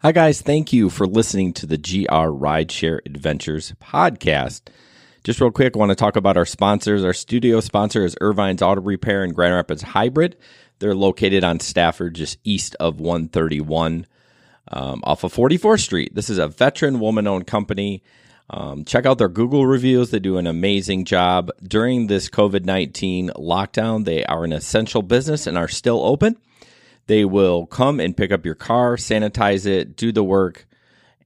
Hi, guys. Thank you for listening to the GR Rideshare Adventures podcast. Just real quick, I want to talk about our sponsors. Our studio sponsor is Irvine's Auto Repair in Grand Rapids Hybrid. They're located on Stafford, just east of 131, off of 44th Street. This is a veteran woman-owned company. Check out their Google reviews. They do an amazing job. During this COVID-19 lockdown, they are an essential business and are still open. They will come and pick up your car, sanitize it, do the work,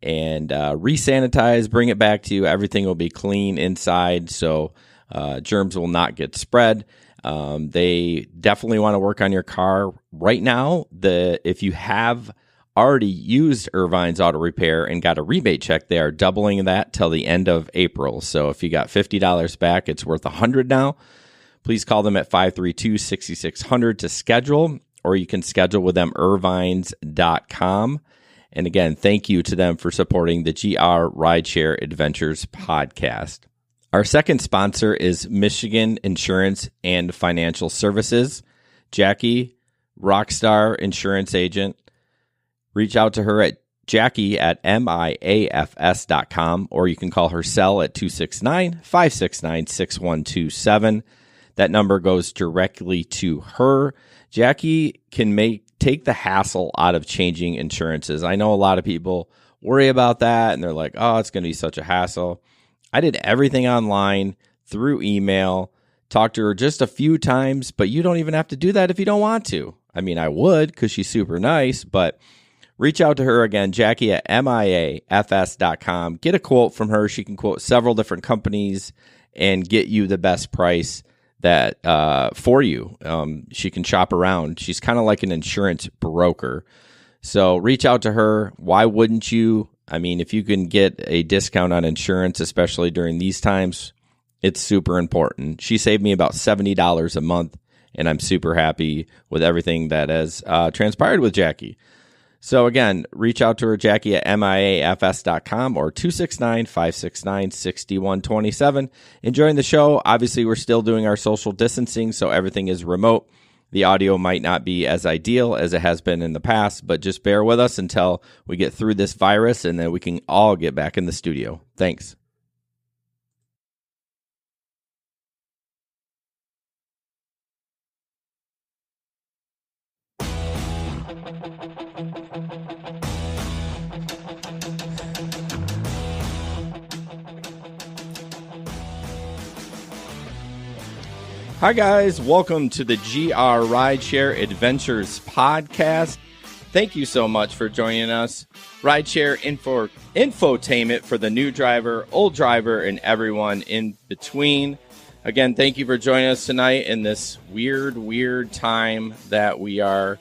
and re-sanitize, bring it back to you. Everything will be clean inside, so germs will not get spread. They definitely want to work on your car. Right now, if you have already used Irvine's Auto Repair and got a rebate check, they are doubling that till the end of April. So if you got $50 back, it's worth $100 now. Please call them at 532-6600 to schedule, or you can schedule with them, irvines.com. And again, thank you to them for supporting the GR Rideshare Adventures podcast. Our second sponsor is Michigan Insurance and Financial Services. Jackie, Rockstar Insurance Agent. Reach out to her at Jackie at MIAFS.com, or you can call her cell at 269-569-6127. That number goes directly to her. Jackie can take the hassle out of changing insurances. I know a lot of people worry about that, and they're like, oh, it's going to be such a hassle. I did everything online through email, talked to her just a few times, but you don't even have to do that if you don't want to. I mean, I would because she's super nice, but reach out to her again, Jackie at MIAFS.com. Get a quote from her. She can quote several different companies and get you the best price that for you. She can shop around. She's kind of like an insurance broker. So reach out to her. Why wouldn't you? I mean, if you can get a discount on insurance, especially during these times, it's super important. She saved me about $70 a month, and I'm super happy with everything that has transpired with Jackie. So again, reach out to her, Jackie at MIAFS.com, or 269-569-6127. Enjoying the show. Obviously, we're still doing our social distancing, so everything is remote. The audio might not be as ideal as it has been in the past, but just bear with us until we get through this virus, and then we can all get back in the studio. Thanks. Hi, guys. Welcome to the GR Rideshare Adventures podcast. Thank you so much for joining us. Rideshare infotainment for the new driver, old driver, and everyone in between. Again, thank you for joining us tonight in this weird time that we are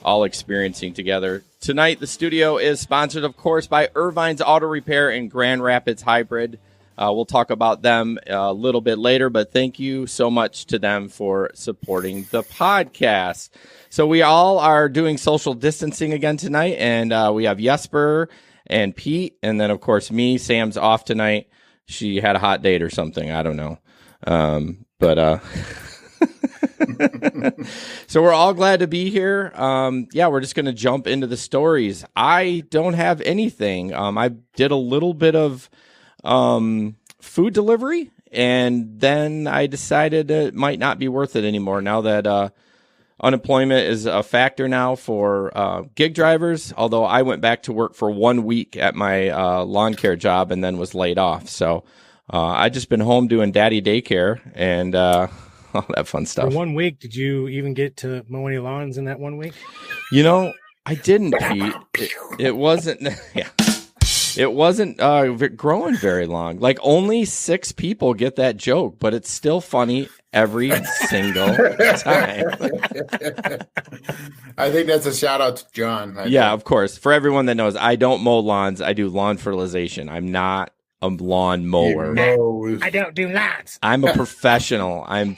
all experiencing together. Tonight, the studio is sponsored, of course, by Irvine's Auto Repair in Grand Rapids Hybrid. We'll talk about them a little bit later, but thank you so much to them for supporting the podcast. So we all are doing social distancing again tonight, and we have Jesper and Pete, and then, of course, me. Sam's off tonight. She had a hot date or something. I don't know. So we're all glad to be here. We're just going to jump into the stories. I don't have anything. I did a little bit of food delivery, and then I decided it might not be worth it anymore now that unemployment is a factor now for gig drivers, although I went back to work for 1 week at my lawn care job and then was laid off. So I just been home doing daddy daycare and all that fun stuff. For 1 week, did you even get to mow any lawns in that 1 week? You know, I didn't, Pete. It wasn't... Yeah. It wasn't growing very long. Like, only 6 people get that joke, but it's still funny every single time. I think that's a shout out to John. Yeah, of course. For everyone that knows, I don't mow lawns. I do lawn fertilization. I'm not a lawn mower. I don't do lawns. I'm a professional. I'm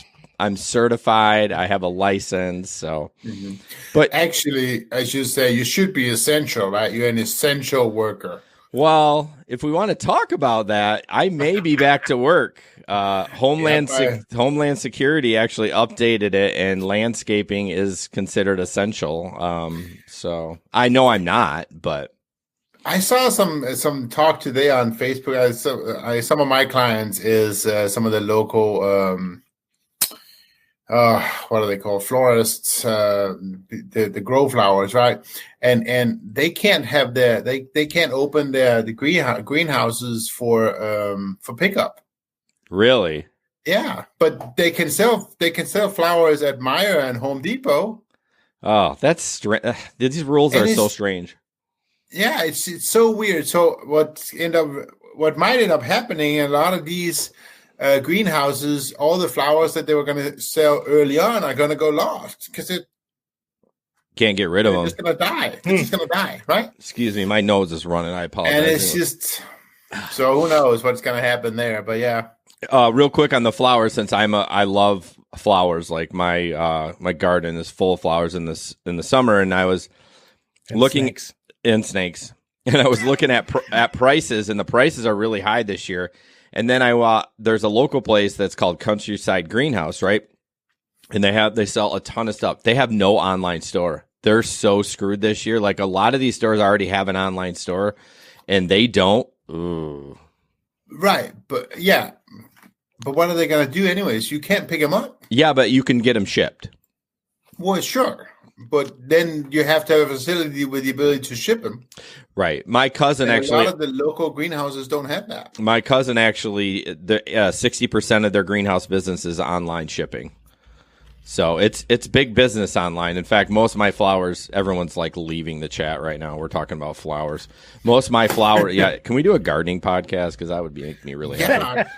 certified. I have a license. So, But actually, I should say you should be essential, right? You're an essential worker. Well, if we want to talk about that, I may be back to work. Homeland Security actually updated it, and landscaping is considered essential. So I know I'm not, but I saw some talk today on Facebook. Some of my clients is some of the local what are they called? Florists, the grow flowers, right? And they can't have they can't open the greenhouses for pickup. Really? Yeah, but they can sell flowers at Meijer and Home Depot. Oh, that's strange. These rules are so strange. Yeah, it's so weird. So what might end up happening in a lot of these greenhouses, all the flowers that they were going to sell early on are going to go lost because it can't get rid of them. It's going to die. It's just going to die, right? Excuse me, my nose is running. I apologize. And it's just so who knows what's going to happen there? But yeah. Real quick on the flowers, since I love flowers. Like my garden is full of flowers in the summer, and I was looking in snakes, and I was looking at prices, and the prices are really high this year. And then there's a local place that's called Countryside Greenhouse, right? And they sell a ton of stuff. They have no online store. They're so screwed this year. Like a lot of these stores already have an online store, and they don't. Ooh. Right, but yeah. But what are they going to do anyways? You can't pick them up. Yeah, but you can get them shipped. Well, sure. But then you have to have a facility with the ability to ship them. Right. My cousin a lot of the local greenhouses don't have that. My cousin actually, 60% of their greenhouse business is online shipping. So it's big business online. In fact, most of my flowers, everyone's like leaving the chat right now. We're talking about flowers. Most of my flowers, yeah. Can we do a gardening podcast? Because that would make me really happy.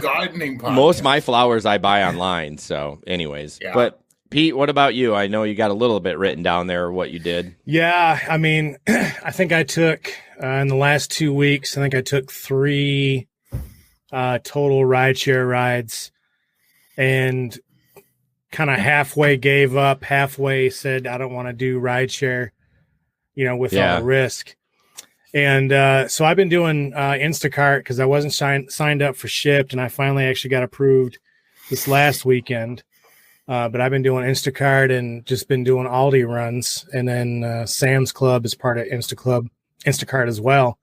Gardening podcast. Most of my flowers I buy online. So anyways, But Pete, what about you? I know you got a little bit written down there what you did. Yeah, I mean, I think I took in the last 2 weeks, I think I took 3 total rideshare rides, and kind of halfway gave up, halfway said, I don't want to do rideshare, with all the risk. And so I've been doing Instacart because I wasn't signed up for Shipt, and I finally actually got approved this last weekend. But I've been doing Instacart and just been doing Aldi runs, and then Sam's Club is part of Instacart as well.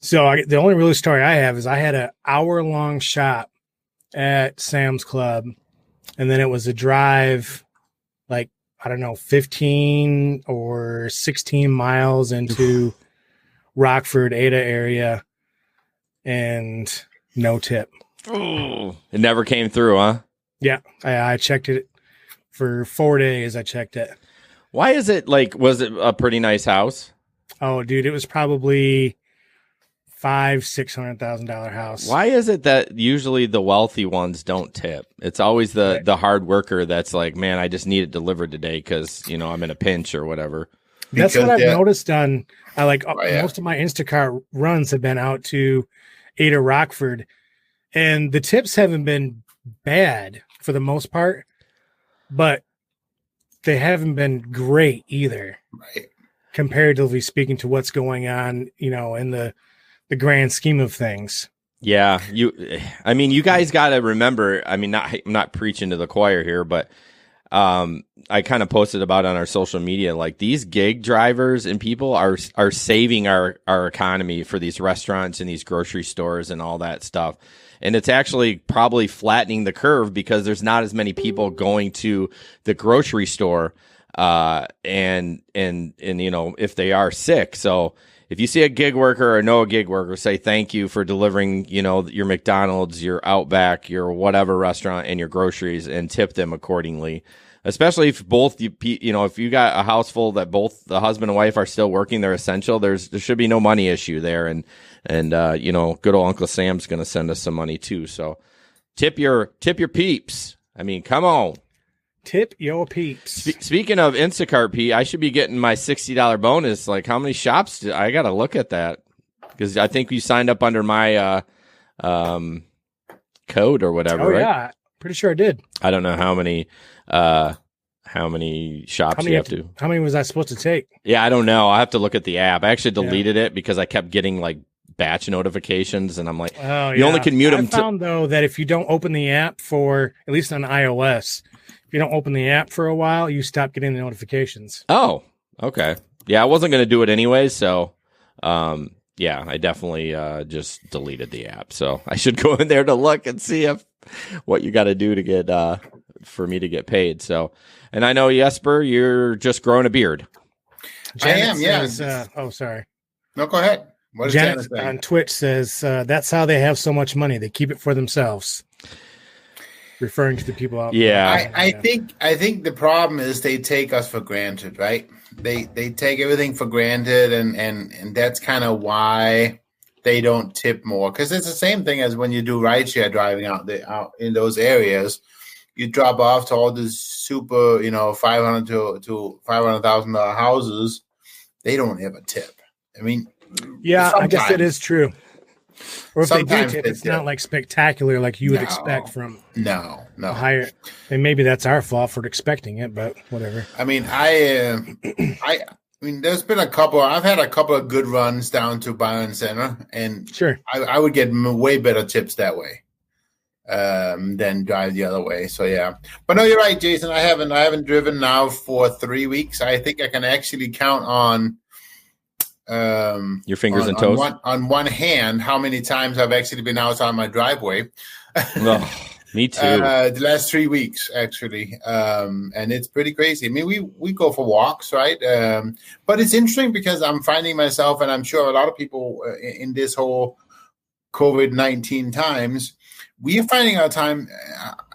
So the only real story I have is I had an hour-long shop at Sam's Club, and then it was a drive, like, I don't know, 15 or 16 miles into Rockford, Ada area, and no tip. Oh, it never came through, huh? Yeah, I checked it for 4 days. I checked it. Why is it was it a pretty nice house? Oh, dude, it was probably $600,000 house. Why is it that usually the wealthy ones don't tip? It's always the hard worker that's like, man, I just need it delivered today because I'm in a pinch or whatever. That's what I've noticed on. Most of my Instacart runs have been out to Ada, Rockford, and the tips haven't been bad for the most part, but they haven't been great either. Right. Comparatively speaking to what's going on, in the grand scheme of things. Yeah, you guys got to remember. I mean, I'm not preaching to the choir here, but I kind of posted about on our social media, like these gig drivers and people are saving our economy for these restaurants and these grocery stores and all that stuff. And it's actually probably flattening the curve because there's not as many people going to the grocery store, and if they are sick. So if you see a gig worker or know a gig worker, say thank you for delivering, your McDonald's, your Outback, your whatever restaurant, and your groceries, and tip them accordingly. Especially if if you got a house full that both the husband and wife are still working, they're essential. There should be no money issue there, and good old Uncle Sam's going to send us some money too. So tip your peeps. I mean, come on. Tip your peeps. Speaking of Instacart, Pete, I should be getting my $60 bonus. Like, how many shops? I got to look at that because I think you signed up under my code or whatever. Oh, right? Yeah, pretty sure I did. I don't know how many shops you have to. How many was I supposed to take? Yeah, I don't know. I have to look at the app. I actually deleted it because I kept getting like batch notifications, and I'm like, you only can mute them. I found though that if you don't open the app for, at least on iOS, if you don't open the app for a while, you stop getting the notifications. Oh, okay. Yeah, I wasn't going to do it anyway, so Yeah, I definitely just deleted the app. So I should go in there to look and see what you got to do to get for me to get paid. So, and I know Jesper, you're just growing a beard. Janet I am, says, oh, sorry. No, go ahead. What is Janet saying? on Twitch says that's how they have so much money. They keep it for themselves. Referring to the people out there. Yeah. I think the problem is they take us for granted, right? They take everything for granted, and that's kind of why they don't tip more. Because it's the same thing as when you do rideshare driving out in those areas. You drop off to all these super, $500 to $500,000 houses. They don't have a tip. I mean, yeah, I guess it is true. Or if they do tip, it's tip. not like spectacular like you would expect from no higher. And maybe that's our fault for expecting it, but whatever. I mean, I mean, there's been a couple. I've had a couple of good runs down to Byron Center, and sure, I would get way better tips that way than drive the other way. So yeah, but no, you're right, Jason. I haven't driven now for 3 weeks. I think I can actually count on. Your fingers and toes on one hand how many times I've actually been outside my driveway. Me too. The last 3 weeks actually, and it's pretty crazy. I mean, we go for walks, right? But it's interesting because I'm finding myself, and I'm sure a lot of people in this whole COVID-19 times, we are finding our time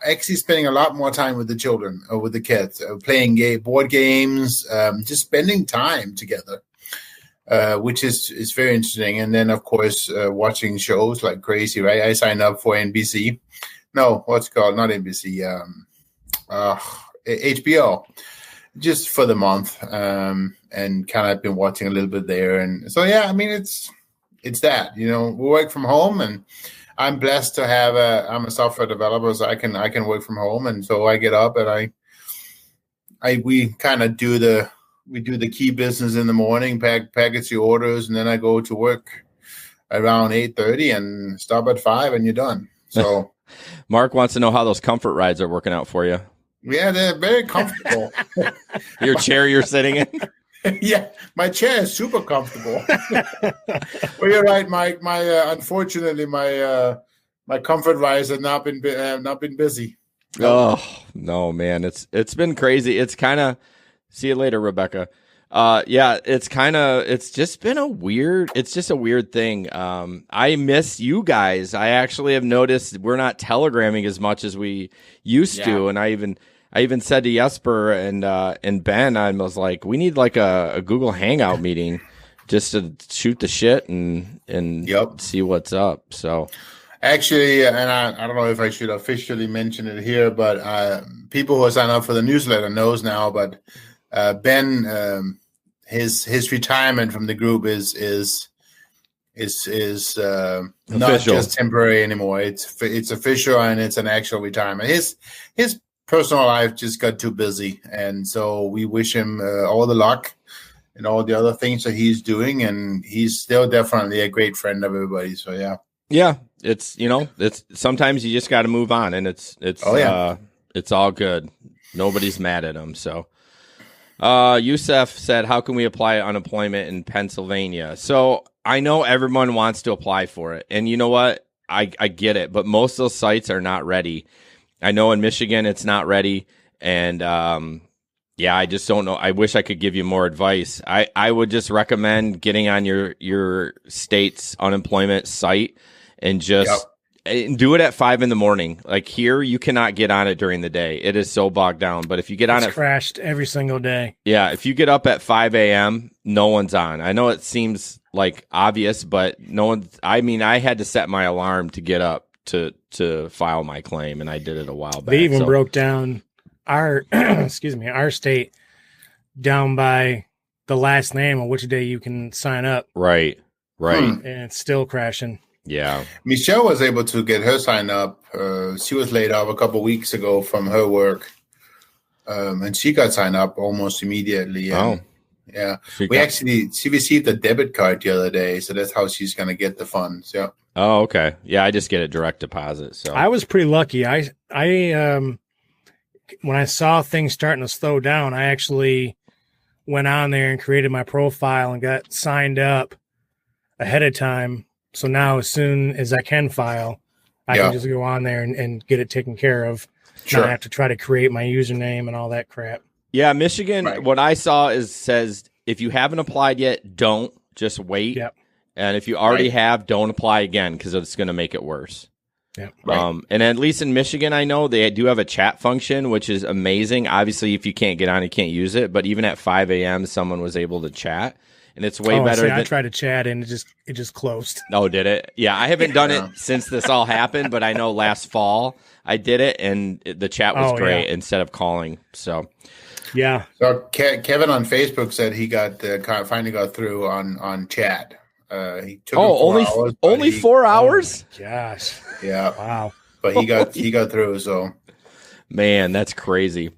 actually spending a lot more time with the children or with the kids, playing board games, just spending time together. Which is very interesting. And then, of course, watching shows like crazy, right? I signed up for NBC. No, what's it called? Not NBC. HBO. Just for the month. And kind of been watching a little bit there. And so, yeah, I mean, it's that. We work from home, and I'm blessed to have I'm a software developer, so I can work from home. And so I get up and we kind of do the key business in the morning, package the orders, and then I go to work around 8:30 and stop at 5, and you're done. So Mark wants to know how those comfort rides are working out for you. Yeah, they're very comfortable. Your chair you're sitting in? Yeah, my chair is super comfortable. Well, you're right, Mike. Unfortunately, my comfort rides have not been busy. Oh no, man, it's been crazy. It's kind of. See you later, Rebecca. Yeah, it's just a weird thing. I miss you guys. I actually have noticed we're not telegramming as much as we used to. And I even said to Jesper and Ben, I was like, we need like a Google Hangout meeting just to shoot the shit and see what's up. So actually, and I don't know if I should officially mention it here, but people who sign up for the newsletter knows now, but Ben, his retirement from the group is not just temporary anymore. It's official, and it's an actual retirement. His personal life just got too busy, and so we wish him all the luck and all the other things that he's doing. And he's still definitely a great friend of everybody. So yeah, it's it's sometimes you just got to move on, and it's all good. Nobody's mad at him. So. Youssef said, how can we apply unemployment in Pennsylvania? So I know everyone wants to apply for it. And you know what? I get it. But most of those sites are not ready. I know in Michigan it's not ready. And I just don't know. I wish I could give you more advice. I would just recommend getting on your state's unemployment site and just and do it at 5 a.m. Like here, you cannot get on it during the day. It is so bogged down. But if you get on it, crashed every single day. Yeah, if you get up at 5 a.m., no one's on. I know it seems like obvious, but no one. I mean, I had to set my alarm to get up to file my claim, and I did it a while back. They even broke down our our state down by the last name on which day you can sign up. Right. And it's still crashing. Yeah. Michelle was able to get her sign up. She was laid off a couple of weeks ago from her work. And she got signed up almost immediately. And, yeah. She received a debit card the other day. So that's how she's going to get the funds. Yeah. Oh, okay. Yeah. I just get a direct deposit. So I was pretty lucky. I when I saw things starting to slow down, I actually went on there and created my profile and got signed up ahead of time. So now as soon as I can file, I can just go on there and get it taken care of. Sure. Not have to try to create my username and all that crap. Yeah, Michigan, what I saw says if you haven't applied yet, don't. Just wait. Yep. And if you already have, don't apply again because it's going to make it worse. Yeah. Right. And at least in Michigan, I know they do have a chat function, which is amazing. Obviously, if you can't get on, you can't use it. But even at 5 a.m., someone was able to chat. And it's way better. I tried to chat and it just closed. Oh, did it? Yeah, I haven't done it since this all happened, but I know last fall I did it, and the chat was great instead of calling. So, yeah. So Kevin on Facebook said he finally got through on chat. He took only 4 hours? Oh my gosh. Yeah. Wow. But he got through. So, man, that's crazy.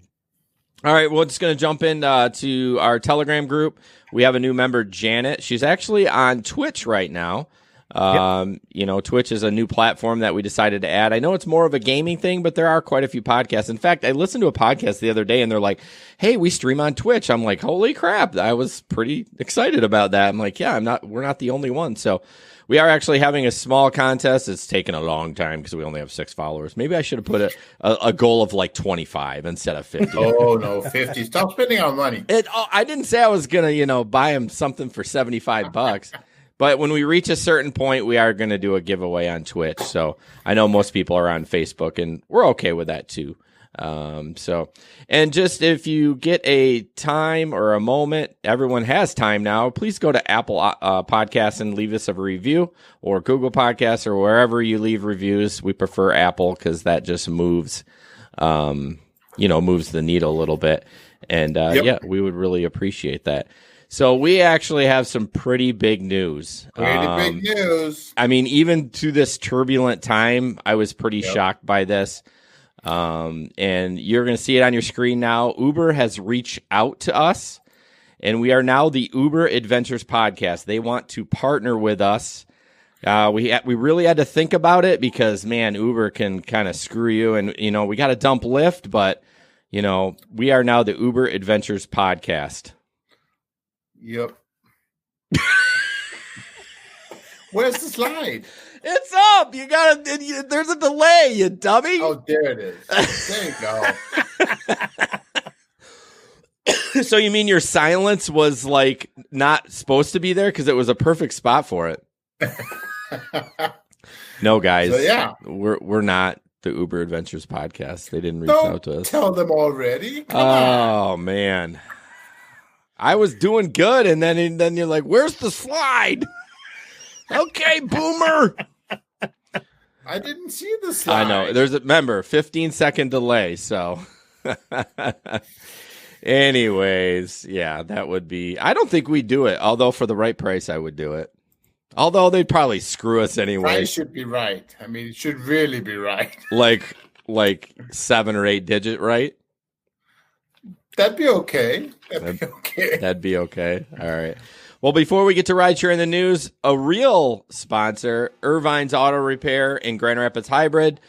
All right, we're just going to jump in to our Telegram group. We have a new member, Janet. She's actually on Twitch right now. Twitch is a new platform that we decided to add. I know it's more of a gaming thing, but there are quite a few podcasts. In fact, I listened to a podcast the other day, and they're like, hey, we stream on Twitch. I'm like, holy crap. I was pretty excited about that. I'm like, yeah, we're not the only one. So we are actually having a small contest. It's taken a long time because we only have 6 followers. Maybe I should have put a goal of like 25 instead of 50. Oh, no, 50. Stop spending our money. I didn't say I was going to, buy him something for $75. But when we reach a certain point, we are going to do a giveaway on Twitch. So I know most people are on Facebook, and we're okay with that too. And just if you get a time or a moment, everyone has time now, please go to Apple Podcasts and leave us a review, or Google Podcasts, or wherever you leave reviews. We prefer Apple because that just moves the needle a little bit. And we would really appreciate that. So we actually have some pretty big news. Big news. I mean, even to this turbulent time, I was pretty shocked by this. And you're going to see it on your screen now. Uber has reached out to us, and we are now the Uber Adventures podcast. They want to partner with us. We really had to think about it because, man, Uber can kind of screw you. And, we got to dump Lyft, but, we are now the Uber Adventures podcast. Yep. Where's the slide? It's up. There's a delay, you dummy. Oh, there it is. There you go. So you mean your silence was like not supposed to be there because it was a perfect spot for it? No, guys. So, we're not the Uber Adventures podcast. They didn't reach out to us. Tell them already. Come on. Man. I was doing good, and then you're like, "Where's the slide?" Okay, Boomer. I didn't see the slide. I know. There's a 15-second delay. So, anyways, that would be. I don't think we'd do it. Although for the right price, I would do it. Although they'd probably screw us anyway. Price should be right. I mean, it should really be right. like 7 or 8 digit, right? That'd be okay. That'd be okay. All right. Well, before we get to rideshare in the news, a real sponsor, Irvine's Auto Repair in Grand Rapids Hybrid.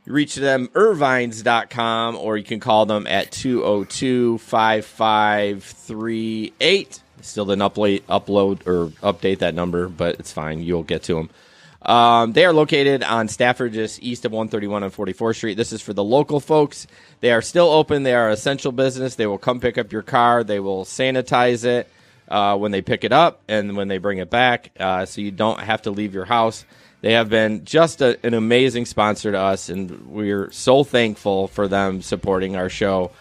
You reach them, irvines.com, or you can call them at 202-5538. Still didn't upload or update that number, but it's fine. You'll get to them. They are located on Stafford, just east of 131 on 44th Street. This is for the local folks. They are still open. They are an essential business. They will come pick up your car. They will sanitize it when they pick it up and when they bring it back, so you don't have to leave your house. They have been just an amazing sponsor to us, and we're so thankful for them supporting our show.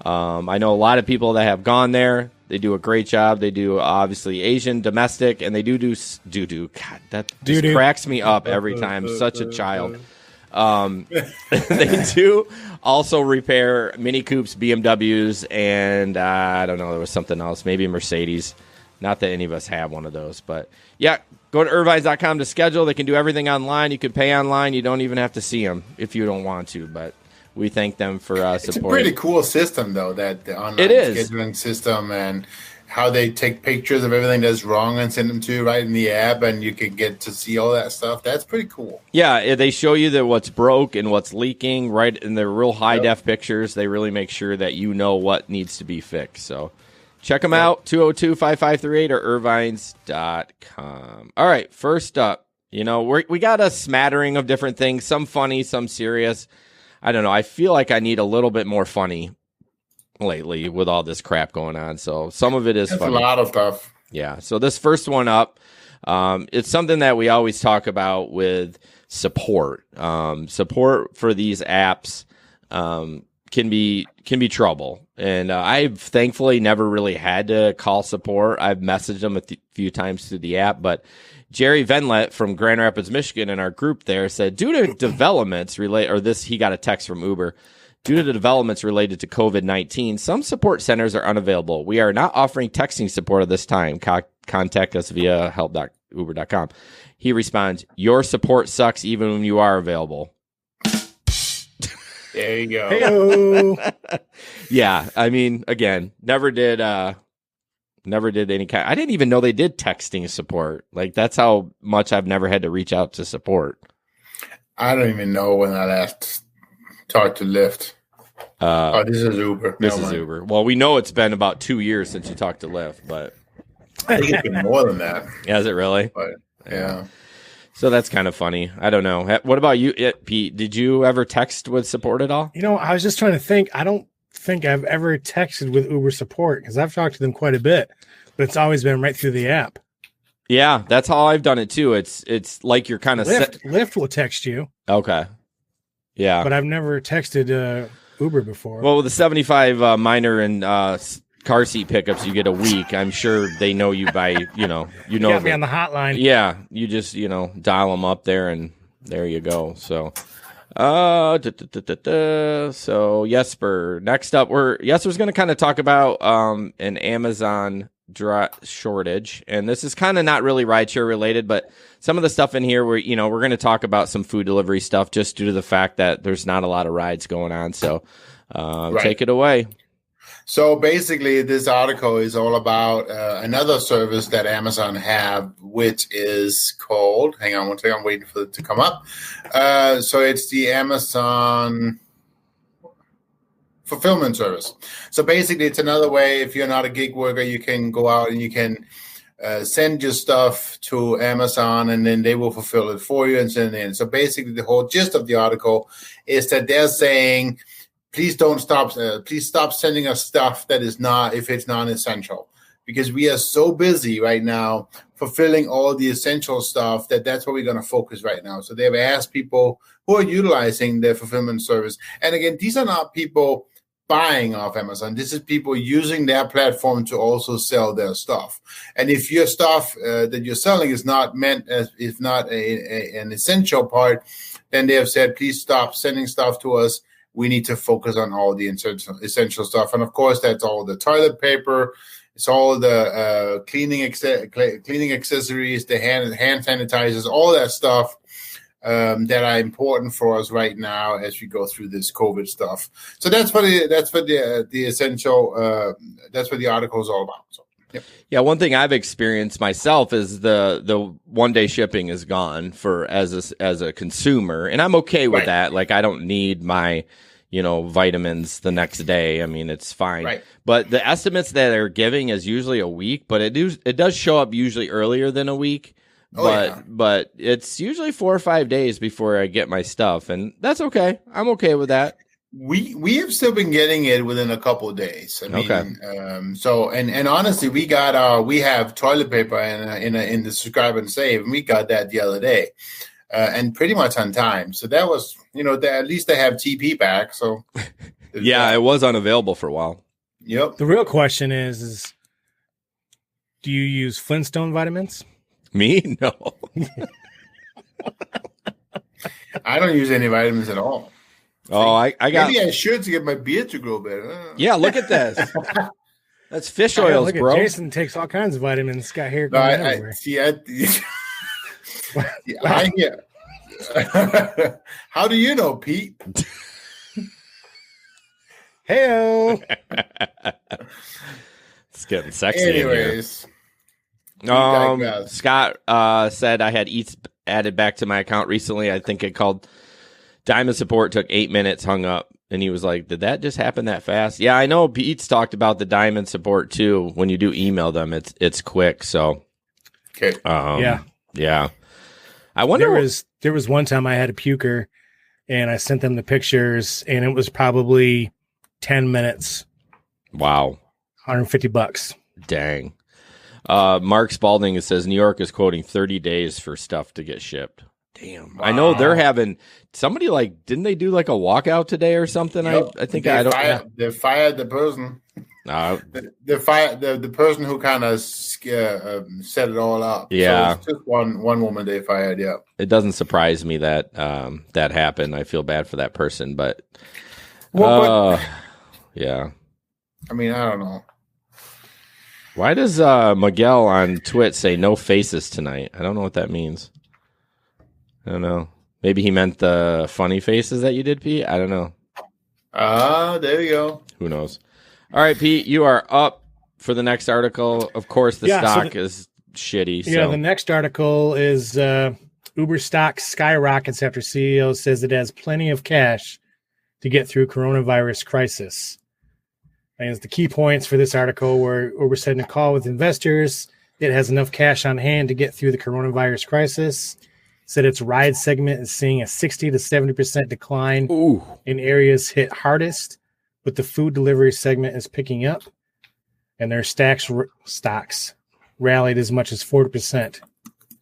I know a lot of people that have gone there. They do a great job. They do, obviously, Asian, domestic, and they do. God, that just cracks me up every time. Such a child. They do also repair Mini Coupes, BMWs, and I don't know, there was something else, maybe Mercedes. Not that any of us have one of those, but yeah, go to irvines.com to schedule. They can do everything online. You can pay online. You don't even have to see them if you don't want to, but we thank them for supporting. It's a pretty cool system, though, that the online scheduling system, and how they take pictures of everything that's wrong and send them to you right in the app, and you can get to see all that stuff. That's pretty cool. Yeah, they show you that what's broke and what's leaking right in the real high-def pictures. They really make sure that you know what needs to be fixed. So, Check them out, 202-5538 or irvines.com. All right, first up, we got a smattering of different things, some funny, some serious. I don't know. I feel like I need a little bit more funny lately with all this crap going on. So some of it is funny. A lot of stuff. Yeah. So this first one up, it's something that we always talk about with support. Support for these apps can be trouble. And I've thankfully never really had to call support. I've messaged them a few times through the app, but Jerry Venlet from Grand Rapids, Michigan, in our group there said, due to developments he got a text from Uber. Due to the developments related to COVID-19, some support centers are unavailable. We are not offering texting support at this time. Contact us via help.uber.com. He responds, your support sucks even when you are available. There you go. Hey-o. Yeah, I mean, again, never did any kind. I didn't even know they did texting support. Like, that's how much I've never had to reach out to support. I don't even know when I last talked to Lyft. This is Uber. This is Uber. Well, we know it's been about 2 years since you talked to Lyft, but I think it's been more than that. Yeah, is it really? But yeah. So that's kind of funny. I don't know. What about you, Pete? Did you ever text with support at all? I was just trying to think. I don't think I've ever texted with Uber support because I've talked to them quite a bit, but it's always been right through the app. Yeah, that's how I've done it too. It's like you're kind of Lyft will text you. Okay. Yeah. But I've never texted Uber before. Well, with the 75 minor and car seat pickups, you get a week. I'm sure they know you by, you got me on the hotline. Yeah. You just, dial them up there and there you go. So, so Jesper, next up, Jesper's going to kind of talk about an Amazon shortage, and this is kind of not really rideshare related, but some of the stuff in here we're going to talk about some food delivery stuff just due to the fact that there's not a lot of rides going on. So take it away. So basically this article is all about another service that Amazon have, which is called, hang on one second, I'm waiting for it to come up. So it's the Amazon fulfillment service. So basically it's another way, if you're not a gig worker, you can go out and you can send your stuff to Amazon and then they will fulfill it for you and send it in. So basically the whole gist of the article is that they're saying, please stop sending us stuff that is not, if it's non-essential, because we are so busy right now fulfilling all the essential stuff that's what we're going to focus right now. So they've asked people who are utilizing their fulfillment service. And again, these are not people buying off Amazon. This is people using their platform to also sell their stuff. And if your stuff that you're selling is not meant as, if not an essential part, then they have said, please stop sending stuff to us. We need to focus on all the essential stuff. And of course, that's all the toilet paper. It's all the cleaning accessories, the hand sanitizers, all that stuff that are important for us right now as we go through this COVID stuff. So that's what the essential. That's what the article is all about. So, yep. Yeah, one thing I've experienced myself is the 1 day shipping is gone as a consumer, and I'm okay with that. Like, I don't need my vitamins the next day. I mean, it's fine. Right. But the estimates that they're giving is usually a week, but it does show up usually earlier than a week. But it's usually 4 or 5 days before I get my stuff, and that's okay. I'm okay with that. We have still been getting it within a couple of days. I mean, okay. So honestly, we have toilet paper in the subscribe and save, and we got that the other day, and pretty much on time. So that was at least they have TP back. So yeah, it was unavailable for a while. Yep. The real question is do you use Flintstone vitamins? Me? No. I don't use any vitamins at all. Oh, I got. Maybe I should to get my beard to grow better. Yeah, look at this. That's fish oils, look bro. Jason takes all kinds of vitamins. Got hair going everywhere. I hear. How do you know, Pete? Hey-o. It's getting sexy. Anyways. Scott said I had Eats added back to my account recently. I think it called Diamond Support, took 8 minutes, hung up. And he was like, did that just happen that fast? Yeah, I know Pete's talked about the diamond support too. When you do email them, it's quick. So, Okay. Yeah. I wonder. There was one time I had a puker and I sent them the pictures and it was probably 10 minutes. Wow. $150. Dang. Mark Spalding says New York is quoting 30 days for stuff to get shipped. Damn. Wow. I know they're having somebody didn't they do like a walkout today or something? Yep. I think they fired the person. They fired the person who kind of set it all up. Yeah. So it's just one woman they fired. Yeah. It doesn't surprise me that that happened. I feel bad for that person, but yeah. I mean, I don't know. Why does Miguel on Twitch say no faces tonight? I don't know what that means. I don't know. Maybe he meant the funny faces that you did, Pete. I don't know. There you go. Who knows? All right, Pete, you are up for the next article. Of course, the stock is shitty. Yeah, the next article is Uber stock skyrockets after CEO says it has plenty of cash to get through coronavirus crisis. And the key points for this article were Uber said in a call with investors, it has enough cash on hand to get through the coronavirus crisis. Said its ride segment is seeing a 60 to 70% decline in areas hit hardest, but the food delivery segment is picking up, and their stocks rallied as much as 40%. Did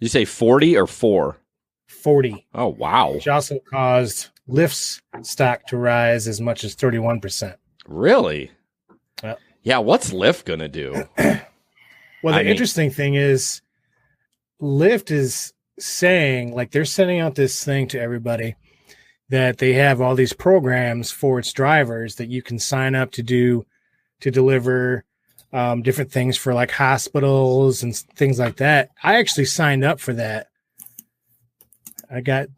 you say 40 or 4? 40. Oh, wow. Which also caused Lyft's stock to rise as much as 31%. Really? Yeah, what's Lyft going to do? Well, the interesting thing is Lyft is saying, they're sending out this thing to everybody that they have all these programs for its drivers that you can sign up to deliver different things for hospitals and things like that. I actually signed up for that. I got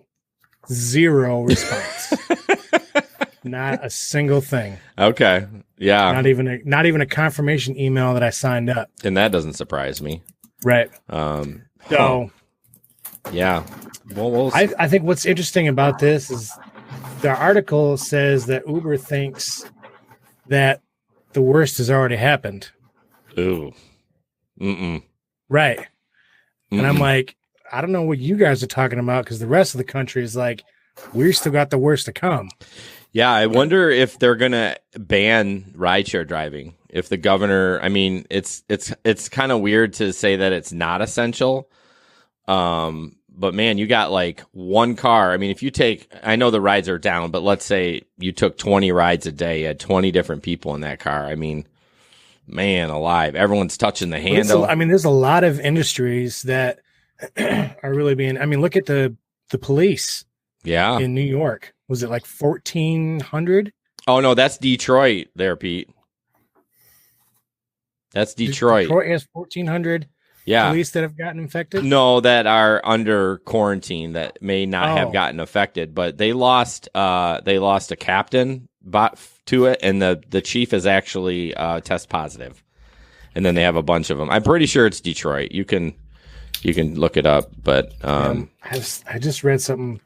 0 response. Not a single thing. Okay. Yeah. Not even a confirmation email that I signed up. And that doesn't surprise me. Right. So yeah. Well, I think what's interesting about this is the article says that Uber thinks that the worst has already happened. Ooh. Mm-mm. Right. Mm-mm. And I'm like, I don't know what you guys are talking about because the rest of the country is we still got the worst to come. Yeah, I wonder if they're going to ban rideshare driving. If the governor, I mean, it's kind of weird to say that it's not essential. But man, you got one car. I mean, if you I know the rides are down, but let's say you took 20 rides a day, you had 20 different people in that car. I mean, man alive, everyone's touching the handle. There's a lot of industries that are really being, look at the police. Yeah. In New York. Was it 1,400? Oh, no, that's Detroit there, Pete. That's Detroit. Detroit has 1,400 police that have gotten infected? No, that are under quarantine that may not have gotten affected, but they lost a captain to it, and the chief is actually test positive. And then they have a bunch of them. I'm pretty sure it's Detroit. You can look it up, but I just read something.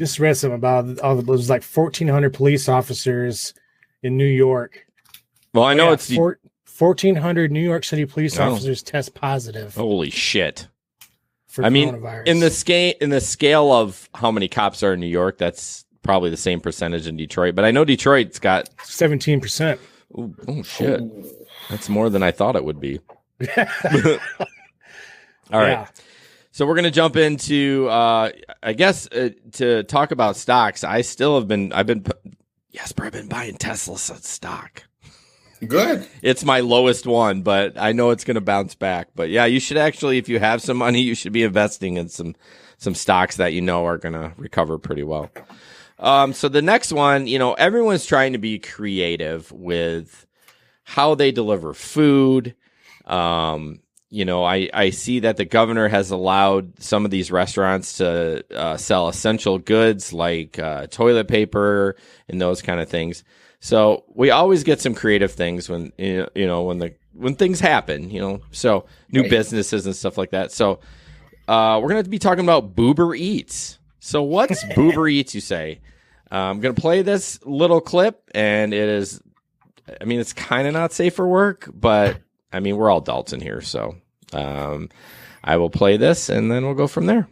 About it was 1,400 police officers in New York. Well, I know it's 1,400 New York City police officers test positive. Holy shit! For coronavirus. In the scale of how many cops are in New York, that's probably the same percentage in Detroit. But I know Detroit's got 17%. Oh shit! That's more than I thought it would be. All right. So we're going to jump into, I guess, to talk about stocks. I've been buying Tesla stock. Good. It's my lowest one, but I know it's going to bounce back. But yeah, you should actually, if you have some money, you should be investing in some stocks that are going to recover pretty well. So the next one, everyone's trying to be creative with how they deliver food. I see that the governor has allowed some of these restaurants to sell essential goods like toilet paper and those kind of things. So we always get some creative things when when things happen. So new businesses and stuff like that. So we're going to be talking about Boober Eats. So what's Boober Eats? You say I'm going to play this little clip, and it's kind of not safe for work, but I mean, we're all adults in here. So I will play this, and then we'll go from there.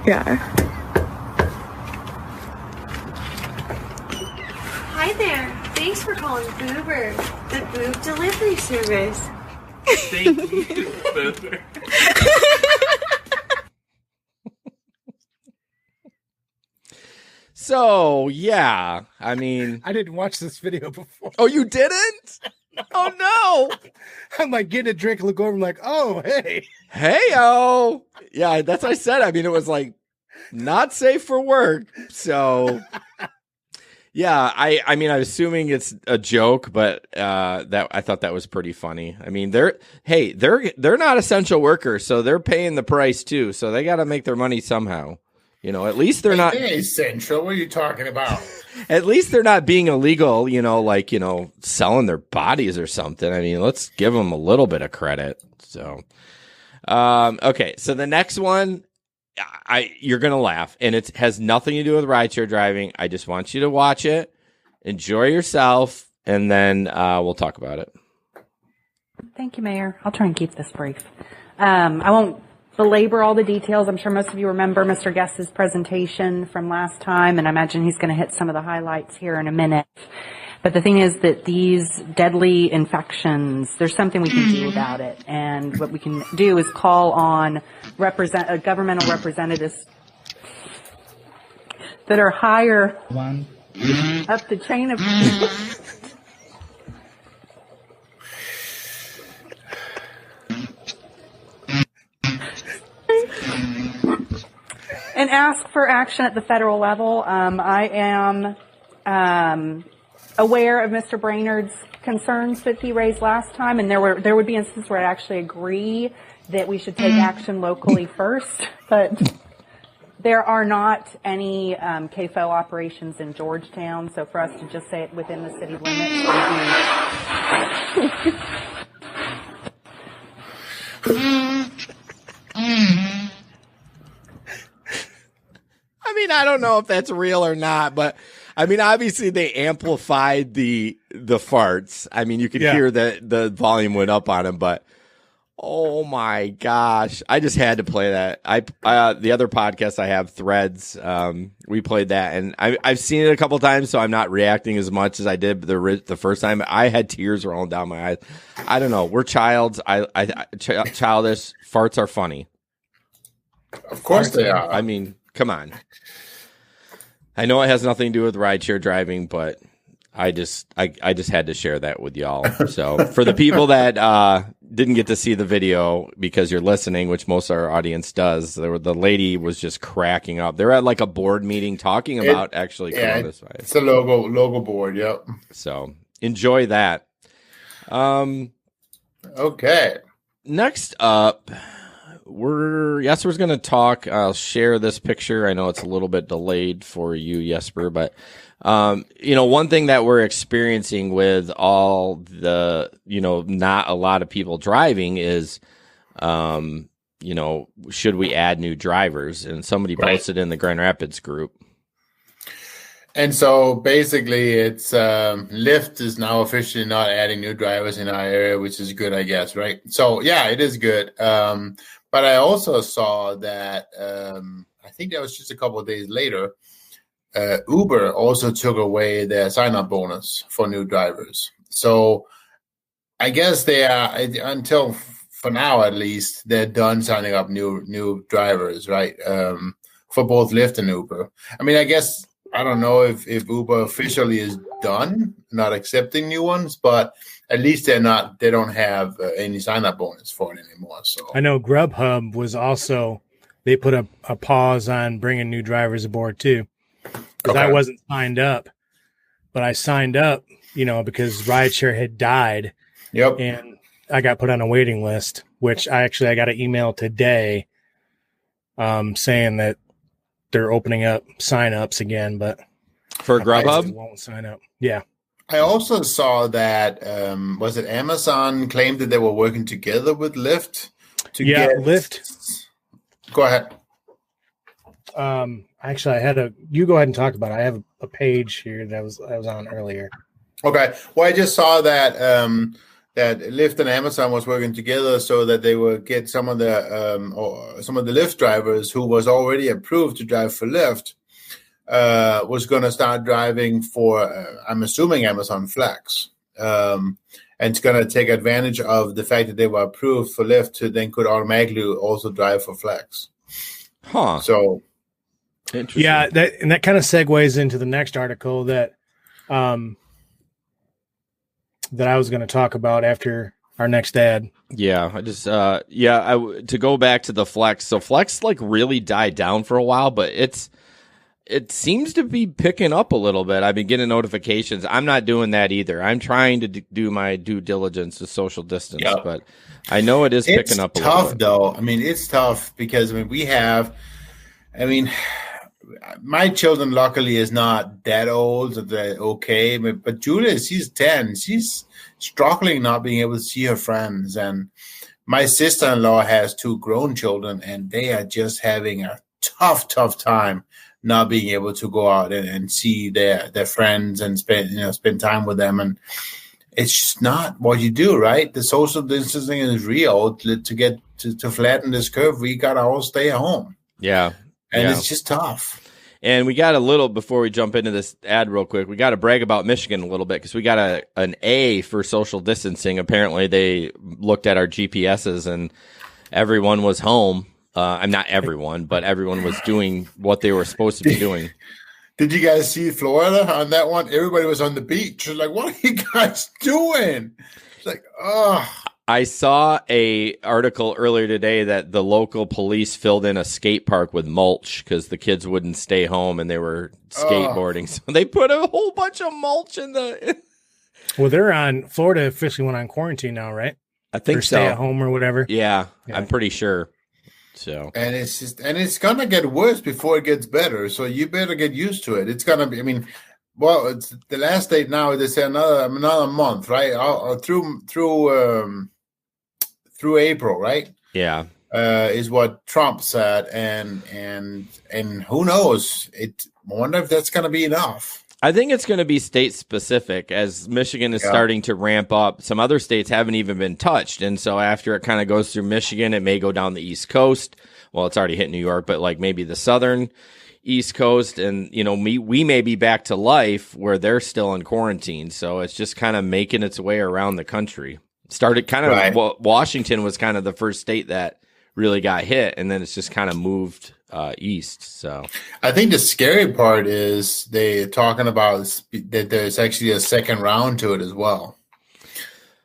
Yeah. Hi there. Thanks for calling Boober, the boob delivery service. Thank you, Boober. So, yeah, I mean... I didn't watch this video before. Oh, you didn't? No. Oh, no. I'm like getting a drink, look over, I'm like, oh, hey. Hey-o. Yeah, that's what I said. I mean, it was like not safe for work. So, yeah, I'm assuming it's a joke, but that I thought that was pretty funny. I mean, they're not essential workers, so they're paying the price too. So they got to make their money somehow. You know, at least they're not essential. What are you talking about? At least they're not being illegal, selling their bodies or something. I mean, let's give them a little bit of credit. So, okay. So the next one, you're going to laugh, and it has nothing to do with rideshare driving. I just want you to watch it, enjoy yourself, and then we'll talk about it. Thank you, Mayor. I'll try and keep this brief. I won't belabor all the details. I'm sure most of you remember Mr. Guest's presentation from last time, and I imagine he's going to hit some of the highlights here in a minute. But the thing is that these deadly infections, there's something we can do about it. And what we can do is call on governmental representatives that are higher up the chain of and ask for action at the federal level. I am aware of Mr. Brainerd's concerns that he raised last time, and there would be instances where I actually agree that we should take action locally first, but there are not any KFO operations in Georgetown, so for us to just say it within the city limits would be... I mean, I don't know if that's real or not, but I mean, obviously they amplified the farts. I mean, you could hear that the volume went up on them, but oh my gosh, I just had to play that. The other podcast I have, Threads, we played that, and I've seen it a couple times, so I'm not reacting as much as I did the first time. I had tears rolling down my eyes. I don't know. We're childish. Farts are funny. Of course they are. I mean, come on. I know it has nothing to do with rideshare driving, but I just had to share that with y'all. So for the people that didn't get to see the video because you're listening, which most of our audience does, the lady was just cracking up. They're at like a board meeting talking about coronavirus. It's a logo board. Yep. So enjoy that. Okay. Next up, Jesper's going to talk. I'll share this picture. I know it's a little bit delayed for you, Jesper, but one thing that we're experiencing with all the, not a lot of people driving is, should we add new drivers? And somebody posted in the Grand Rapids group. And so basically it's Lyft is now officially not adding new drivers in our area, which is good, I guess, right? So yeah, it is good. But I also saw that I think that was just a couple of days later, Uber also took away their sign-up bonus for new drivers. So I guess they are, until for now at least, they're done signing up new drivers, right? For both Lyft and Uber. I mean, I guess I don't know if Uber officially is done, not accepting new ones, but at least they don't have any sign-up bonus for it anymore. So I know Grubhub was also, they put a pause on bringing new drivers aboard too. Because I wasn't signed up, but I signed up, because rideshare had died. Yep. And I got put on a waiting list, which I got an email today saying that they're opening up sign-ups again, but for Grubhub won't sign up. Yeah. I also saw that was it Amazon claimed that they were working together with Lyft to get Lyft. Go ahead. Actually, you go ahead and talk about it. I have a page here that I was on earlier. Okay. Well, I just saw that that Lyft and Amazon was working together so that they would get some of the Lyft drivers who was already approved to drive for Lyft was going to start driving for, I'm assuming, Amazon Flex. And it's going to take advantage of the fact that they were approved for Lyft to then could automatically also drive for Flex. Huh. So, interesting. Yeah, that kind of segues into the next article that that I was going to talk about after our next ad. Yeah, I just to go back to the Flex. So Flex like really died down for a while, but it seems to be picking up a little bit. I've been getting notifications. I'm not doing that either. I'm trying to do my due diligence to social distance, but I know it is picking up a little bit. It's tough though. I mean, it's tough because my children luckily is not that old, so they're okay. But Julia, she's 10. She's struggling not being able to see her friends. And my sister-in-law has 2 grown children, and they are just having a tough time not being able to go out and see their friends and spend time with them. And it's just not what you do, right? The social distancing is real. To get to flatten this curve, we got to all stay at home. Yeah. And it's just tough. And we got before we jump into this ad real quick, we got to brag about Michigan a little bit because we got an A for social distancing. Apparently they looked at our GPSs and everyone was home. I'm not everyone, but everyone was doing what they were supposed to be doing. Did you guys see Florida on that one? Everybody was on the beach. Like, what are you guys doing? It's like, I saw a article earlier today that the local police filled in a skate park with mulch because the kids wouldn't stay home and they were skateboarding. So they put a whole bunch of mulch in the. Well, Florida officially went on quarantine now, right? I think or stay at home or whatever. Yeah, I'm pretty sure. So it's gonna get worse before it gets better. So you better get used to it. It's gonna be. I mean, well, it's the last date now. They say another month, right? Through April, right? Yeah, is what Trump said, and who knows? I wonder if that's going to be enough. I think it's going to be state specific as Michigan is starting to ramp up. Some other states haven't even been touched, and so after it kind of goes through Michigan, it may go down the East Coast. Well, it's already hit New York, but like maybe the southern East Coast, and we may be back to life where they're still in quarantine. So it's just kind of making its way around the country. Started kind of Washington was kind of the first state that really got hit, and then it's just kind of moved east. So I think the scary part is they're talking about that there's actually a second round to it as well.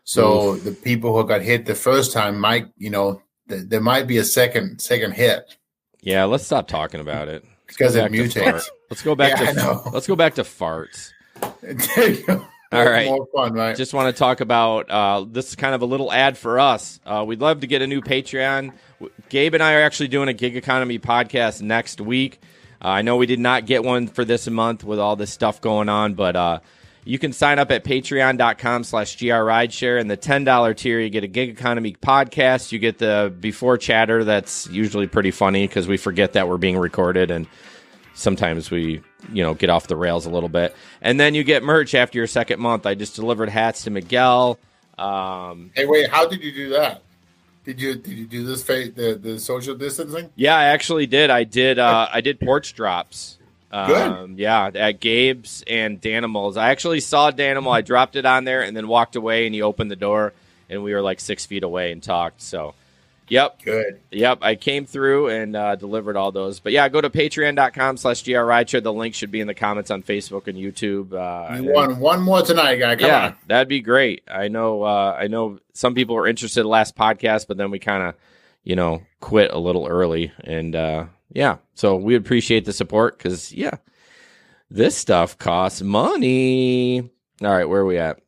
So the people who got hit the first time might, there might be a second hit. Yeah, let's stop talking about it. Because it mutates. Let's go back let's go back to farts. There you go. All right. More fun, right? Just want to talk about this is kind of a little ad for us. We'd love to get a new Patreon. Gabe and I are actually doing a gig economy podcast next week. I know we did not get one for this month with all this stuff going on, but you can sign up at patreon.com/grrideshare. And the $10 tier, you get a gig economy podcast. You get the before chatter. That's usually pretty funny because we forget that we're being recorded and sometimes we get off the rails a little bit. And then you get merch after your second month. I just delivered hats to Miguel. Hey, wait, how did you do that? Did you do this the social distancing? Yeah, I actually did. I did porch drops. Good. Yeah, at Gabe's and Danimals. I actually saw Danimal. I dropped it on there and then walked away, and he opened the door, and we were like 6 feet away and talked. So, yep. Good. Yep, I came through and delivered all those. But yeah, go to patreon.com/grrideshare. The link should be in the comments on Facebook and YouTube. You won one more tonight, guy. Come on. That'd be great. I know some people were interested in the last podcast, but then we kind of, quit a little early. And so we appreciate the support because, this stuff costs money. All right, where are we at?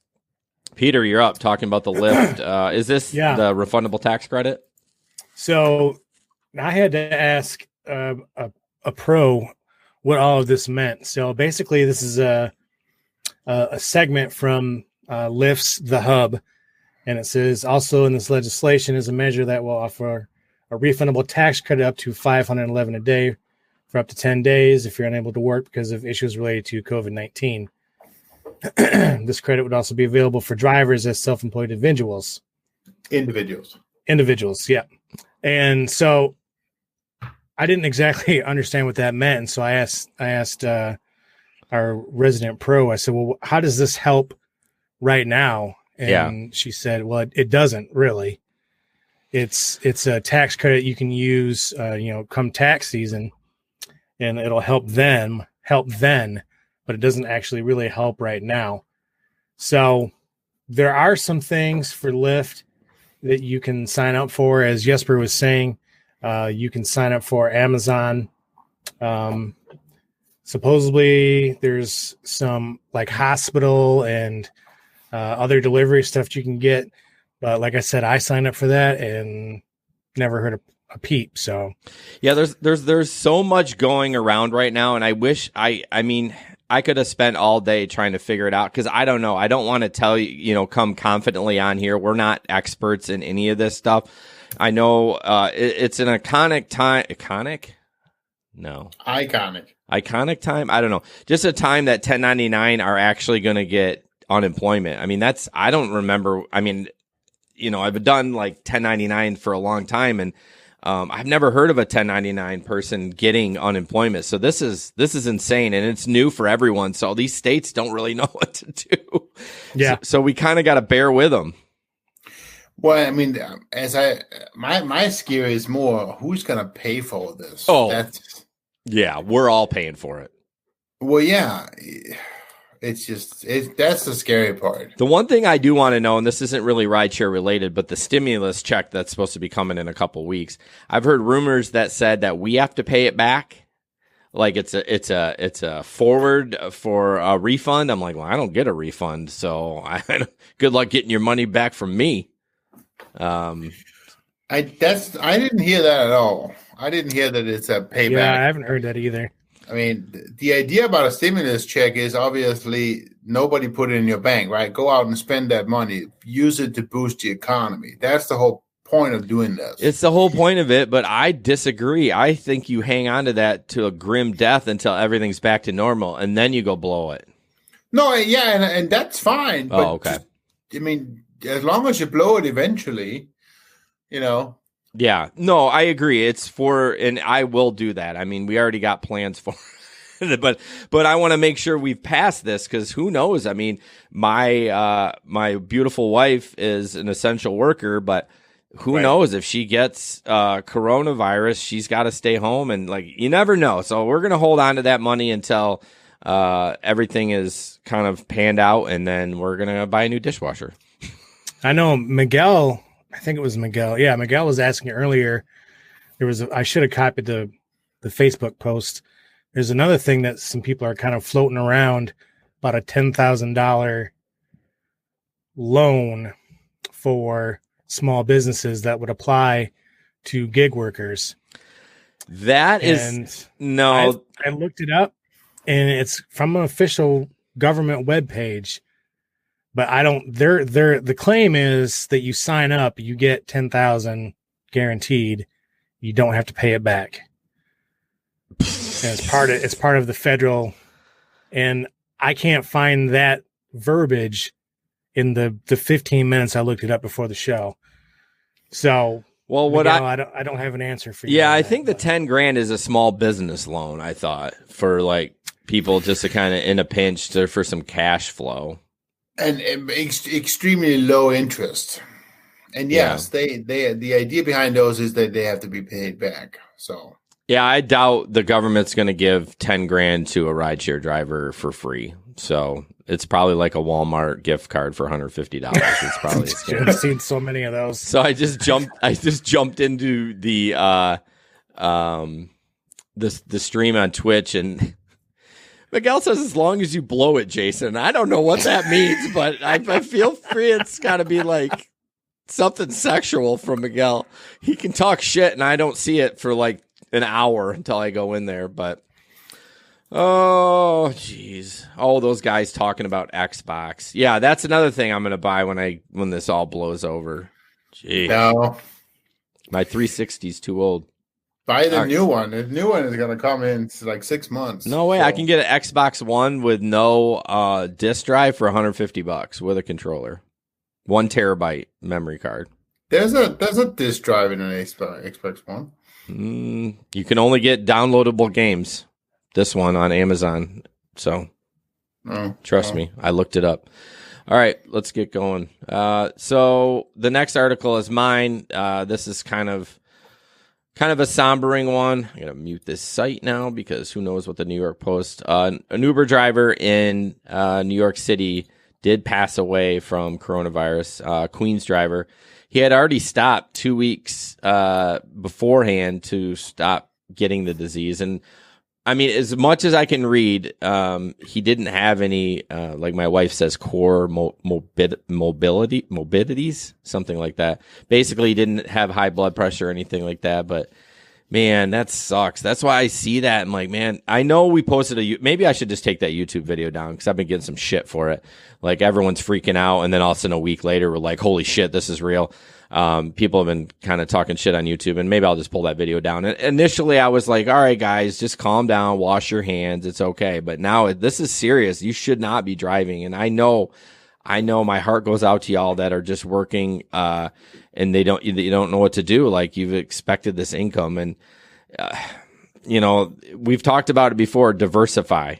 Peter, you're up talking about the Lyft. Is this the refundable tax credit? So I had to ask a pro what all of this meant. So basically, this is a segment from Lyft's The Hub, and it says also in this legislation is a measure that will offer a refundable tax credit up to $511 a day for up to 10 days if you're unable to work because of issues related to COVID-19. This credit would also be available for drivers as self-employed individuals. Individuals, yeah. And so I didn't exactly understand what that meant. And so I asked our resident pro, I said, well, how does this help right now? And she said, well, it doesn't really. It's a tax credit you can use, come tax season, and it'll help then, but it doesn't actually really help right now. So there are some things for Lyft that you can sign up for. As Jesper was saying, you can sign up for Amazon. Supposedly there's some like hospital and other delivery stuff you can get. But like I said, I signed up for that and never heard a peep. So yeah, there's so much going around right now. And I wish I could have spent all day trying to figure it out, because I don't know. I don't want to tell you, come confidently on here. We're not experts in any of this stuff. I know it's an iconic time. Iconic time. I don't know. Just a time that 1099 are actually going to get unemployment. I mean, I don't remember. I mean, I've done like 1099 for a long time, and I've never heard of a 1099 person getting unemployment. So this is insane, and it's new for everyone. So these states don't really know what to do. Yeah. So we kind of got to bear with them. Well, I mean, my scare is more who's going to pay for this. Oh, yeah, we're all paying for it. Well, yeah. It's that's the scary part. The one thing I do want to know, and this isn't really rideshare related, but the stimulus check that's supposed to be coming in a couple weeks. I've heard rumors that said that we have to pay it back. Like it's a forward for a refund. I'm like, well, I don't get a refund, so good luck getting your money back from me. I didn't hear that at all. I didn't hear that it's a payback. Yeah, I haven't heard that either. I mean, the idea about a stimulus check is obviously nobody put it in your bank, right? Go out and spend that money. Use it to boost the economy. That's the whole point of doing this. It's the whole point of it, but I disagree. I think you hang on to that to a grim death until everything's back to normal, and then you go blow it. No, yeah, and that's fine. But okay. I mean, as long as you blow it eventually, Yeah, no, I agree. It's and I will do that. I mean, we already got plans for it, but I want to make sure we've passed this, because who knows? I mean, my beautiful wife is an essential worker, but who knows if she gets coronavirus? She's got to stay home, and you never know. So we're gonna hold on to that money until everything is kind of panned out, and then we're gonna buy a new dishwasher. I know Miguel. I think it was Miguel. Yeah, Miguel was asking earlier. I should have copied the Facebook post. There's another thing that some people are kind of floating around about a $10,000 loan for small businesses that would apply to gig workers. That is no. I looked it up, and it's from an official government webpage. But I don't. The claim is that you sign up, you get $10,000 guaranteed. You don't have to pay it back. And it's part of the federal. And I can't find that verbiage in the 15 minutes I looked it up before the show. So Miguel, I don't have an answer for you. Yeah, I think the $10,000 is a small business loan. I thought for people just to kind of in a pinch for some cash flow. And extremely low interest. And yes, the idea behind those is that they have to be paid back. So yeah, I doubt the government's going to give $10,000 to a rideshare driver for free. So it's probably like a Walmart gift card for $150. It's probably a scam. I've seen so many of those. So I just jumped into the stream on Twitch, and Miguel says, as long as you blow it, Jason. I don't know what that means, but I feel free. It's got to be like something sexual from Miguel. He can talk shit, and I don't see it for like an hour until I go in there. But, oh, jeez. Oh, those guys talking about Xbox. Yeah, that's another thing I'm going to buy when this all blows over. Jeez. No. My 360's too old. Buy the new one. The new one is going to come in like 6 months. No way. So. I can get an Xbox One with no disk drive for $150 with a controller. 1 terabyte memory card. There's a disk drive in an Xbox One. You can only get downloadable games. This one on Amazon. So trust me, I looked it up. All right, let's get going. So the next article is mine. This is kind of a sombering one. I'm gonna mute this site now because who knows what the New York Post. An Uber driver in New York City did pass away from coronavirus. Queens driver. He had already stopped 2 weeks beforehand to stop getting the disease. And I mean, as much as I can read, he didn't have any, like my wife says, core morbidities, something like that. Basically, he didn't have high blood pressure or anything like that. But man, that sucks. That's why I see that. I'm like, man, I know we posted maybe I should just take that YouTube video down because I've been getting some shit for it. Like everyone's freaking out. And then all of a sudden a week later, we're like, holy shit, this is real. People have been kind of talking shit on YouTube, and maybe I'll just pull that video down. And initially I was like, all right, guys, just calm down, wash your hands. It's okay. But now this is serious. You should not be driving. And I know my heart goes out to y'all that are just working, and you don't know what to do. Like you've expected this income and, we've talked about it before, diversify,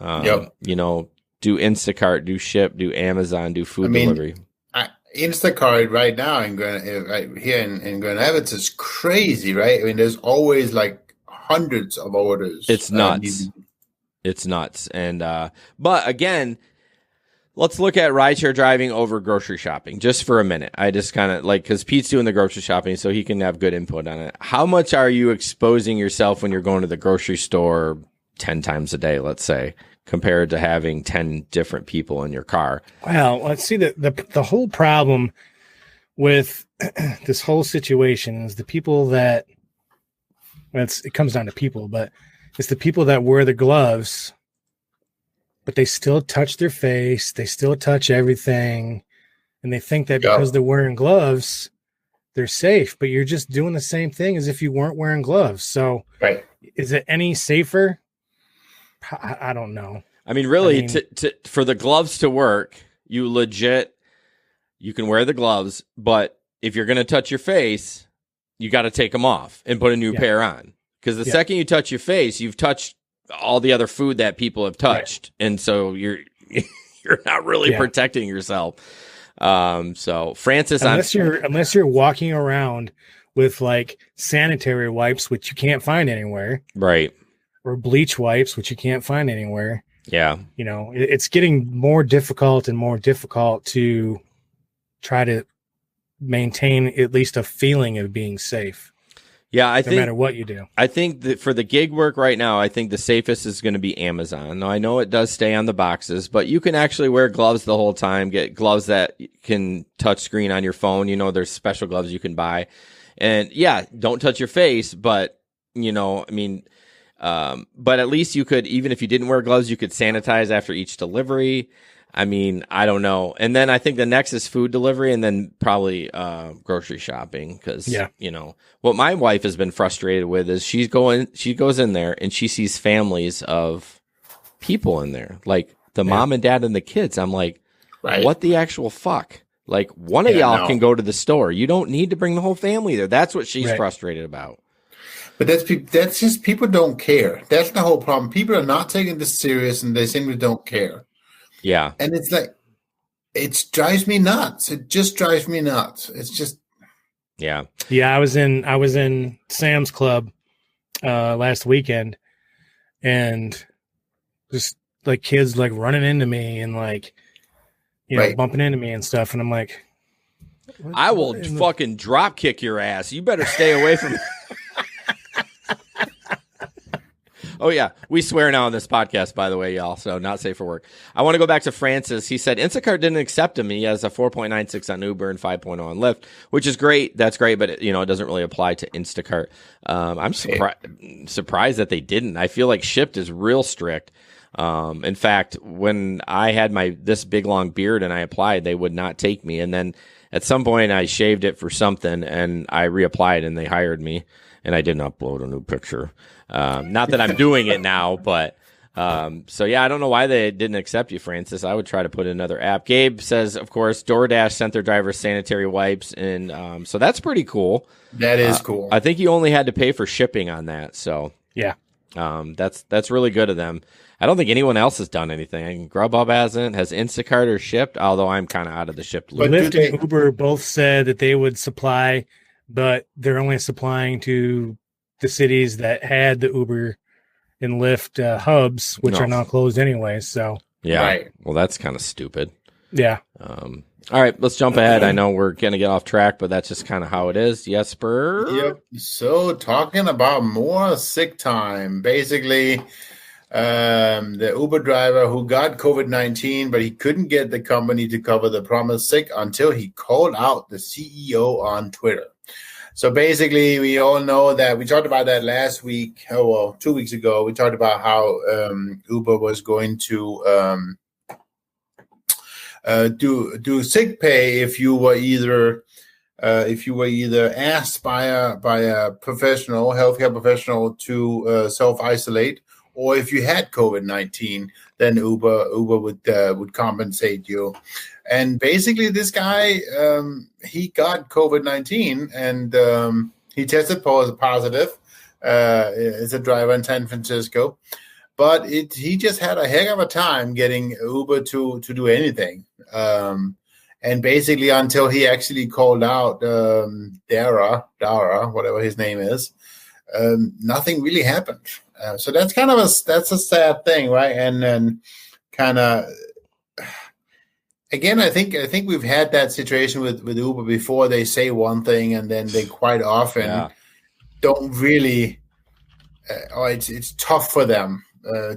do Instacart, do Ship, do Amazon, do food delivery. Instacart right now right here in Grand Rapids is crazy, right? I mean, there's always like hundreds of orders. It's nuts. It's nuts. And but again, let's look at rideshare driving over grocery shopping just for a minute. I just kind of because Pete's doing the grocery shopping, so he can have good input on it. How much are you exposing yourself when you're going to the grocery store 10 times a day, let's say, compared to having 10 different people in your car? Well, let's see, the whole problem with this whole situation is the people that, it comes down to people, but it's the people that wear the gloves, but they still touch their face, they still touch everything, and they think that because they're wearing gloves, they're safe, but you're just doing the same thing as if you weren't wearing gloves. So is it any safer? I don't know. I mean, really, for the gloves to work, you can wear the gloves, but if you're going to touch your face, you got to take them off and put a new pair on. Because the second you touch your face, you've touched all the other food that people have touched. Right. And so you're not really protecting yourself. So Francis, unless you're walking around with like sanitary wipes, which you can't find anywhere. Right. Or bleach wipes, which you can't find anywhere. Yeah. It's getting more difficult and more difficult to try to maintain at least a feeling of being safe. Yeah, I think no matter what you do. I think that for the gig work right now, I think the safest is going to be Amazon. Now, I know it does stay on the boxes, but you can actually wear gloves the whole time, get gloves that can touch screen on your phone. There's special gloves you can buy. And don't touch your face, but but at least you could, even if you didn't wear gloves, you could sanitize after each delivery. I mean, I don't know. And then I think the next is food delivery and then probably grocery shopping. Because, what my wife has been frustrated with is she goes in there and she sees families of people in there, like the mom and dad and the kids. I'm like, what the actual fuck? Like one of y'all can go to the store. You don't need to bring the whole family there. That's what she's frustrated about. But that's just people don't care. That's the whole problem. People are not taking this serious and they simply don't care. Yeah. And it's like, it drives me nuts. It just drives me nuts. It's just. Yeah. Yeah. I was in Sam's Club last weekend and just like kids like running into me and like, bumping into me and stuff. And I'm like, I will fucking drop kick your ass. You better stay away from Oh, yeah. We swear now on this podcast, by the way, y'all. So not safe for work. I want to go back to Francis. He said Instacart didn't accept him. He has a 4.96 on Uber and 5.0 on Lyft, which is great. That's great. But, it doesn't really apply to Instacart. I'm surprised that they didn't. I feel like Shipt is real strict. In fact, when I had this big long beard and I applied, they would not take me. And then at some point I shaved it for something and I reapplied and they hired me. and I didn't upload a new picture. Not that I'm doing it now, but so yeah, I don't know why they didn't accept you, Francis. I would try to put in another app. Gabe says, of course, DoorDash sent their drivers sanitary wipes, and so that's pretty cool. That is cool. I think you only had to pay for shipping on that, so Yeah. that's really good of them. I don't think anyone else has done anything. Grubhub hasn't. Has Instacart or Shipped? Although I'm kind of out of the Shipped loop. Lyft and Uber both said that they would supply, but they're only supplying to the cities that had the Uber and Lyft hubs, which are now closed anyway. So yeah, Right. Well, that's kind of stupid. yeah, All right, let's jump ahead. I know we're going to get off track, but that's just kind of how it is. Jesper? Yep. So talking about more sick time, basically, the Uber driver who got COVID-19, but he couldn't get the company to cover the promised sick until he called out the CEO on Twitter. So basically, we all know that we talked about that last week. 2 weeks ago, we talked about how Uber was going to do sick pay if you were either asked by a professional, healthcare professional, to self-isolate, or if you had COVID-19, then Uber would compensate you. And basically, this guy he got COVID-19 and he tested positive. It's a driver in San Francisco, but he just had a heck of a time getting Uber to do anything. And basically, until he actually called out Dara, whatever his name is, nothing really happened. So that's kind of a sad thing, right? And then kind of again, I think we've had that situation with Uber before. They say one thing and then they quite often don't really. Or it's tough for them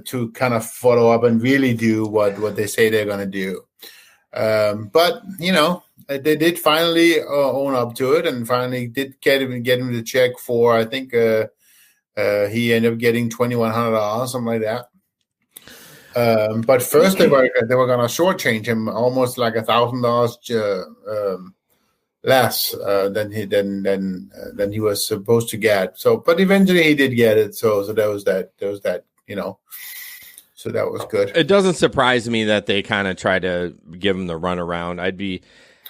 to kind of follow up and really do what they say they're going to do. But they did finally own up to it and finally did get him the check for, I think he ended up getting $2,100, something like that. But first they were going to shortchange him almost like $1,000 less than he was supposed to get. So, but eventually he did get it. So there was that. So that was good. It doesn't surprise me that they kind of try to give him the runaround.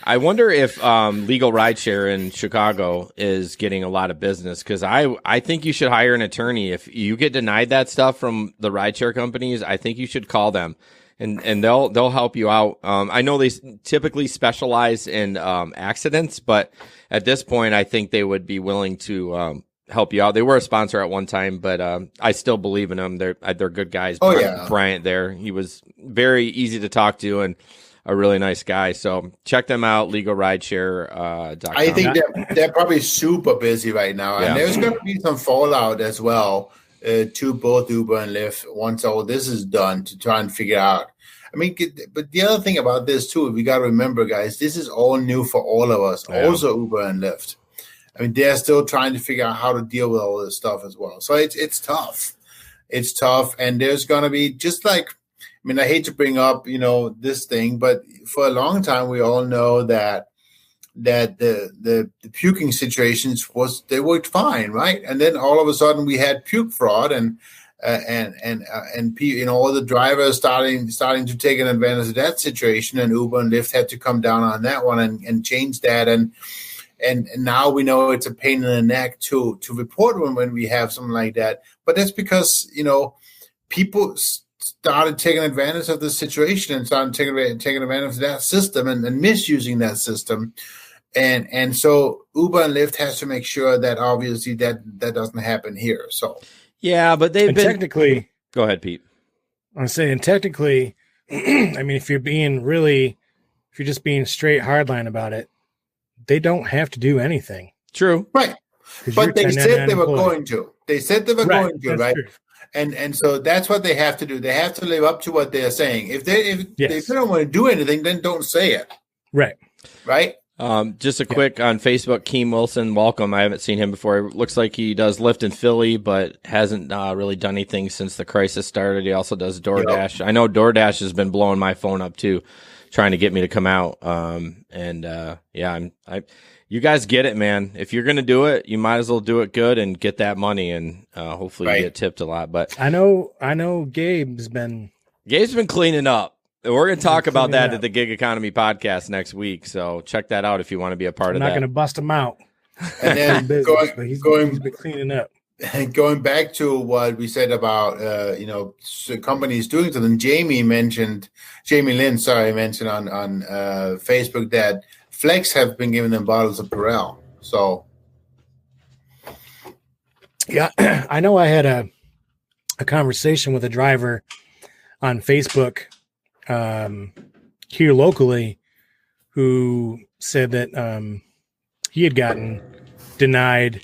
I wonder if legal rideshare in Chicago is getting a lot of business, because I think you should hire an attorney. If you get denied that stuff from the rideshare companies, I think you should call them and they'll help you out. I know they typically specialize in accidents, but at this point, I think they would be willing to help you out. They were a sponsor at one time, but I still believe in them. They're good guys. Oh, yeah. Bryant there, he was very easy to talk to and a really nice guy. So check them out, legalrideshare.com. I think they're probably super busy right now, and there's going to be some fallout as well to both Uber and Lyft once all this is done, to try and figure out. I mean, but the other thing about this too, we got to remember, guys, this is all new for all of us, also Uber and Lyft. I mean, they're still trying to figure out how to deal with all this stuff as well. So it's tough. It's tough, and there's going to be just like, I mean, I hate to bring up, this thing, but for a long time, we all know that the puking situations they worked fine, right? And then all of a sudden we had puke fraud and all the drivers starting to take an advantage of that situation, and Uber and Lyft had to come down on that one and change that, and now we know it's a pain in the neck to report when we have something like that. But that's because people started taking advantage of the situation and started taking advantage of that system and misusing that system. And so Uber and Lyft has to make sure that obviously that doesn't happen here. So yeah, but technically. Go ahead, Pete. I'm saying technically, I mean, if you're just being straight hardline about it, they don't have to do anything. True, right? But they said they were going to. They said they were going to, right? True. And so that's what they have to do. They have to live up to what they're saying. If they don't want to do anything, then don't say it. Right. Right. Just a quick on Facebook, Keem Wilson, welcome. I haven't seen him before. It looks like he does Lyft in Philly, but hasn't really done anything since the crisis started. He also does DoorDash. Yep. I know DoorDash has been blowing my phone up too, trying to get me to come out. You guys get it, man. If you're going to do it, you might as well do it good and get that money, and hopefully you get tipped a lot. But I know Gabe's been cleaning up. We're going to talk about that at the Gig Economy podcast next week. So check that out if you want to be a part of that. I'm not going to bust him out. And then he's been cleaning up. And going back to what we said about companies doing something, Jamie Lynn mentioned on Facebook that Flex have been giving them bottles of Perel. So yeah, I know I had a conversation with a driver on Facebook here locally who said that he had gotten denied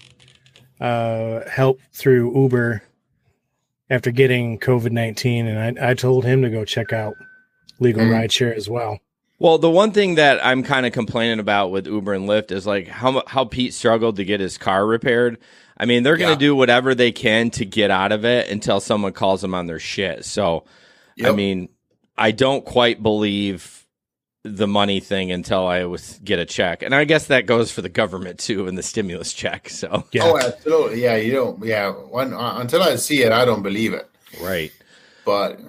help through Uber after getting COVID-19, and I told him to go check out legal rideshare as well. Well, the one thing that I'm kind of complaining about with Uber and Lyft is like how Pete struggled to get his car repaired. I mean, they're going to do whatever they can to get out of it until someone calls them on their shit. So, I mean, I don't quite believe the money thing until I get a check. And I guess that goes for the government too, and the stimulus check. So, yeah. Oh, absolutely. Yeah, you don't. Yeah. Until I see it, I don't believe it. Right. But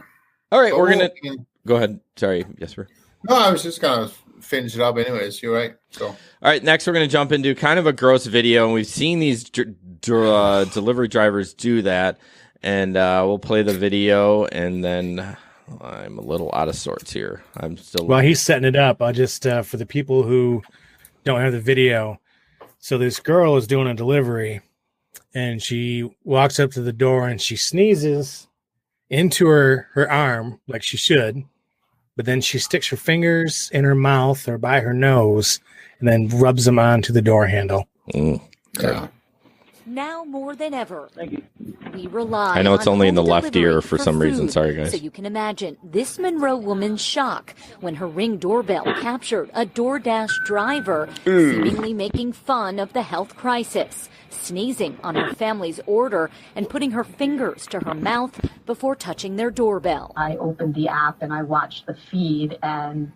all right, we're going to go ahead. Sorry, Jesper. No, I was just going to finish it up anyways. You're right. So, all right, next we're going to jump into kind of a gross video. And we've seen these delivery drivers do that. And we'll play the video, and then I'm a little out of sorts here. I'm still. Well, he's setting it up. I'll just, for the people who don't have the video. So this girl is doing a delivery, and she walks up to the door and she sneezes into her arm like she should. But then she sticks her fingers in her mouth or by her nose and then rubs them onto the door handle. Yeah. Now more than ever, we rely I know it's on only in the home left delivery ear for some reason. food. Sorry, guys. So you can imagine this Monroe woman's shock when her Ring doorbell captured a DoorDash driver seemingly making fun of the health crisis, sneezing on her family's order and putting her fingers to her mouth before touching their doorbell. I opened the app and I watched the feed and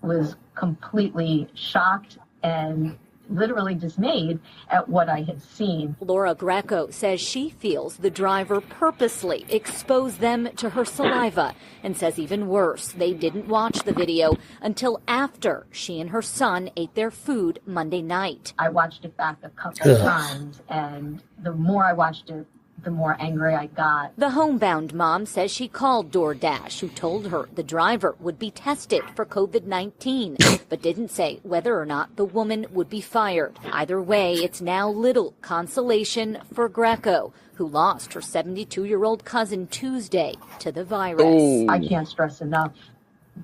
was completely shocked and literally dismayed at what I had seen. Laura Greco says she feels the driver purposely exposed them to her saliva and says even worse, they didn't watch the video until after she and her son ate their food Monday night. I watched it back a couple of times, and the more I watched it, the more angry I got. The homebound mom says she called DoorDash, who told her the driver would be tested for COVID-19, but didn't say whether or not the woman would be fired. Either way, it's now little consolation for Greco, who lost her 72-year-old cousin Tuesday to the virus. I can't stress enough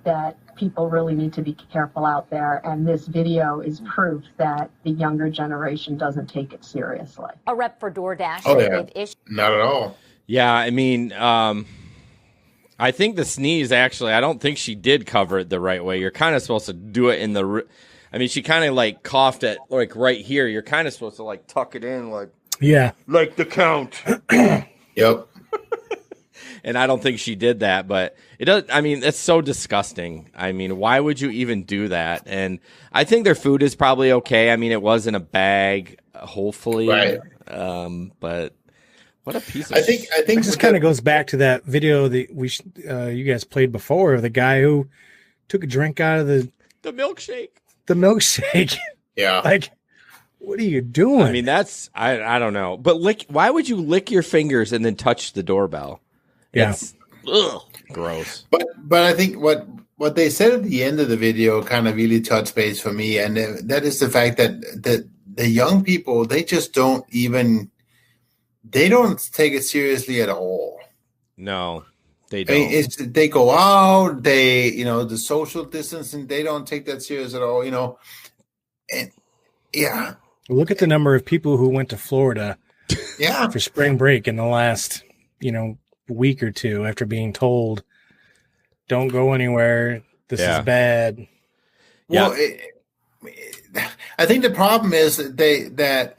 that people really need to be careful out there, and this video is proof that the younger generation doesn't take it seriously. A rep for DoorDash said not at all. Yeah, I mean, I think the sneeze, actually, I don't think she did cover it the right way. You're kind of supposed to do it in the, I mean, she kind of like coughed at like right here. You're kind of supposed to like tuck it in like the count. Yep. And I don't think she did that, but it does. I mean, it's so disgusting. I mean, why would you even do that? And I think their food is probably okay. I mean, it was in a bag, hopefully. Right. But what a piece of I think This kind of goes back to that video that you guys played before of the guy who took a drink out of the milkshake. The milkshake. Yeah. Like, what are you doing? I mean, that's I don't know. But why would you lick your fingers and then touch the doorbell? Yeah. It's gross. But I think what they said at the end of the video kind of really touched base for me, and that is the fact that the young people, they just don't take it seriously at all. No, they don't. I mean, they go out, the social distancing, they don't take that serious at all, and yeah. Look at the number of people who went to Florida for spring break in the last, week or two after being told, don't go anywhere. This is bad. Well, I think the problem is that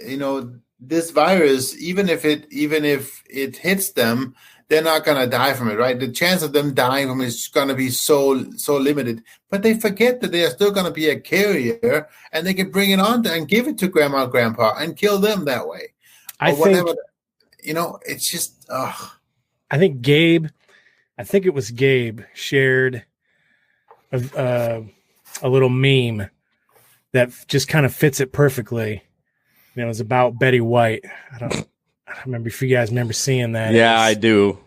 this virus, even if it hits them, they're not going to die from it, right? The chance of them dying from it is going to be so limited. But they forget that they are still going to be a carrier, and they can bring it on and give it to grandma and grandpa and kill them that way. I think, it's just, ugh. I think it was Gabe shared a little meme that just kind of fits it perfectly. It was about Betty White. I don't remember if you guys remember seeing that. Yeah, I do.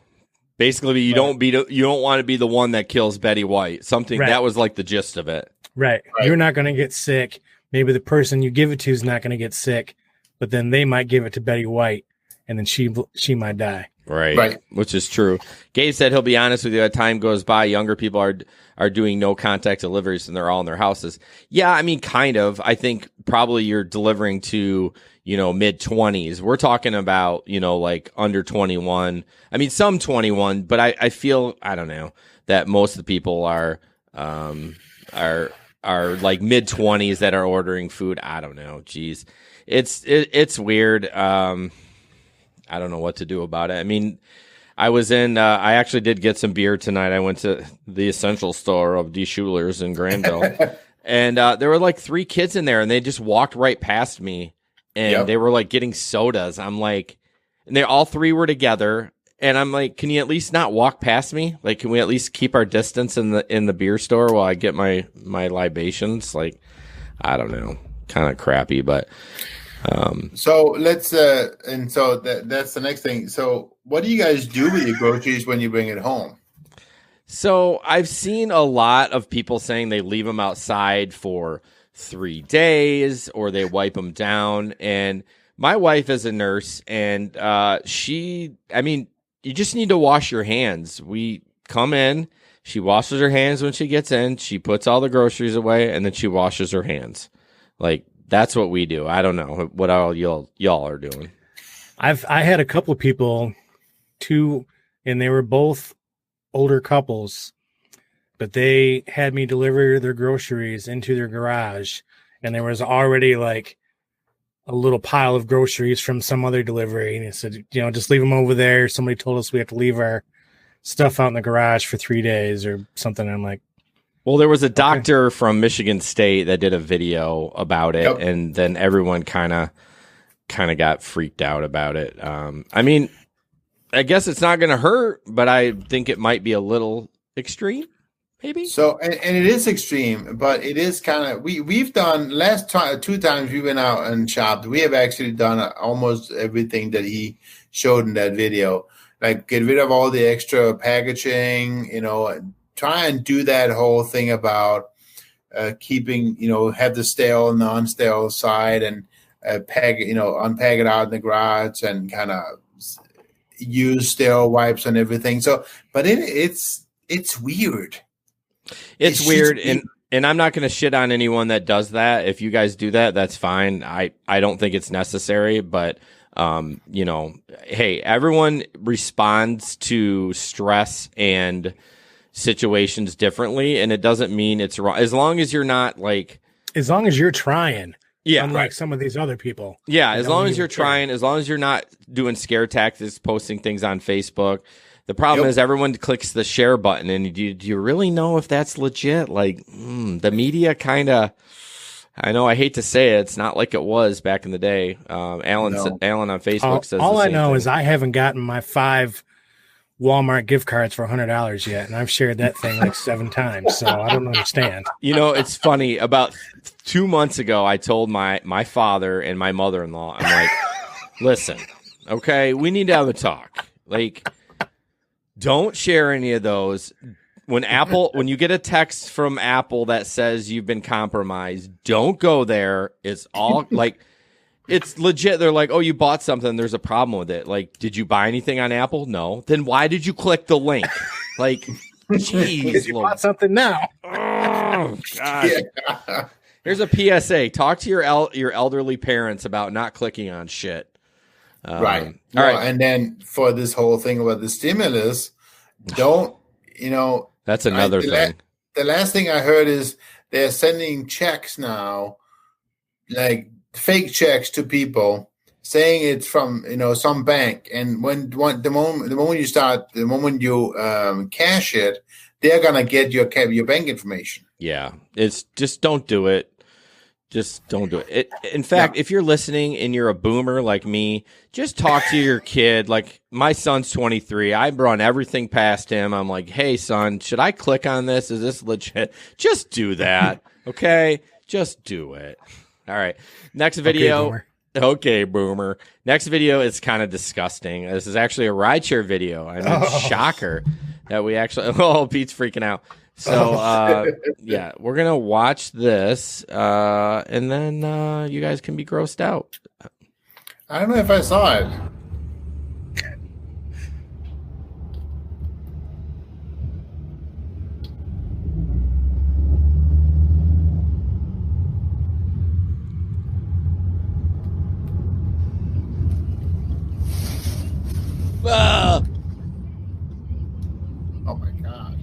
Basically, you don't want to be the one that kills Betty White. Something that was like the gist of it. Right. You're not going to get sick. Maybe the person you give it to is not going to get sick, but then they might give it to Betty White, and then she might die. Right. Which is true. Gabe said he'll be honest with you. As time goes by, younger people are doing no contact deliveries, and they're all in their houses. Yeah, I mean, kind of. I think probably you're delivering to, mid-20s. We're talking about, like under 21. I mean, some 21, but I feel, I don't know, that most of the people are like mid-20s that are ordering food. I don't know. Jeez. It's weird. I don't know what to do about it. I mean, I actually did get some beer tonight. I went to the essential store of D. Schuler's in Granville, and there were like 3 kids in there, and they just walked right past me, and they were like getting sodas. I'm like, and they all 3 were together, and I'm like, can you at least not walk past me? Like, can we at least keep our distance in the beer store while I get my libations? Like, I don't know, kind of crappy, but. So let's that's the next thing. So what do you guys do with your groceries when you bring it home? So I've seen a lot of people saying they leave them outside for 3 days or they wipe them down. And my wife is a nurse, and you just need to wash your hands. We come in, she washes her hands when she gets in, she puts all the groceries away, and then she washes her hands. Like, that's what we do. I don't know what all y'all are doing. I had a couple of people, 2, and they were both older couples, but they had me deliver their groceries into their garage, and there was already like a little pile of groceries from some other delivery, and it said, just leave them over there. Somebody told us we have to leave our stuff out in the garage for 3 days or something. And I'm like, well, there was a doctor from Michigan State that did a video about it, and then everyone kind of got freaked out about it. I mean, I guess it's not going to hurt, but I think it might be a little extreme, maybe. So, and it is extreme, but it is kind of we've done 2 times we went out and shopped. We have actually done almost everything that he showed in that video, like get rid of all the extra packaging, try and do that whole thing about keeping, have the stale, non-stale side and unpack it out in the garage and kind of use stale wipes and everything. So, but it's weird. It's weird. And I'm not going to shit on anyone that does that. If you guys do that, that's fine. I don't think it's necessary, but hey, everyone responds to stress and situations differently, and it doesn't mean it's wrong as long as you're not like, as long as you're trying, unlike right. some of these other people, as long as you're trying, as long as you're not doing scare tactics, posting things on Facebook. The problem is everyone clicks the share button, and do you really know if that's legit? Like, the media kind of, I know, I hate to say it, it's not like it was back in the day. Alan on Facebook says all the I same know thing. is I haven't gotten my 5 Walmart gift cards for $100 yet, and I've shared that thing like 7 times, so I don't understand. It's funny. About 2 months ago, I told my father and my mother-in-law, I'm like, listen, okay, we need to have a talk. Like, don't share any of those. When you get a text from Apple that says you've been compromised, don't go there. It's all like, it's legit. They're like, oh, you bought something. There's a problem with it. Like, did you buy anything on Apple? No. Then why did you click the link? Like, jeez. You bought something now. Oh, gosh. Yeah. Here's a PSA. Talk to your elderly parents about not clicking on shit. Right. All right. And then for this whole thing about the stimulus, that's another thing. The last thing I heard is they're sending checks now, like fake checks to people saying it's from some bank, and the moment you cash it, they're gonna get your bank information. Yeah, it's just don't do it. Just don't do it. In fact, if you're listening and you're a boomer like me, just talk to your kid. Like, my son's 23. I run everything past him. I'm like, hey, son, should I click on this? Is this legit? Just do that, okay? Just do it. All right. Next video. Okay, boomer. Next video is kind of disgusting. This is actually a rideshare video. I mean, shocker that we actually. Oh, Pete's freaking out. So, yeah, we're going to watch this, and then you guys can be grossed out. I don't know if I saw it. Oh, my gosh.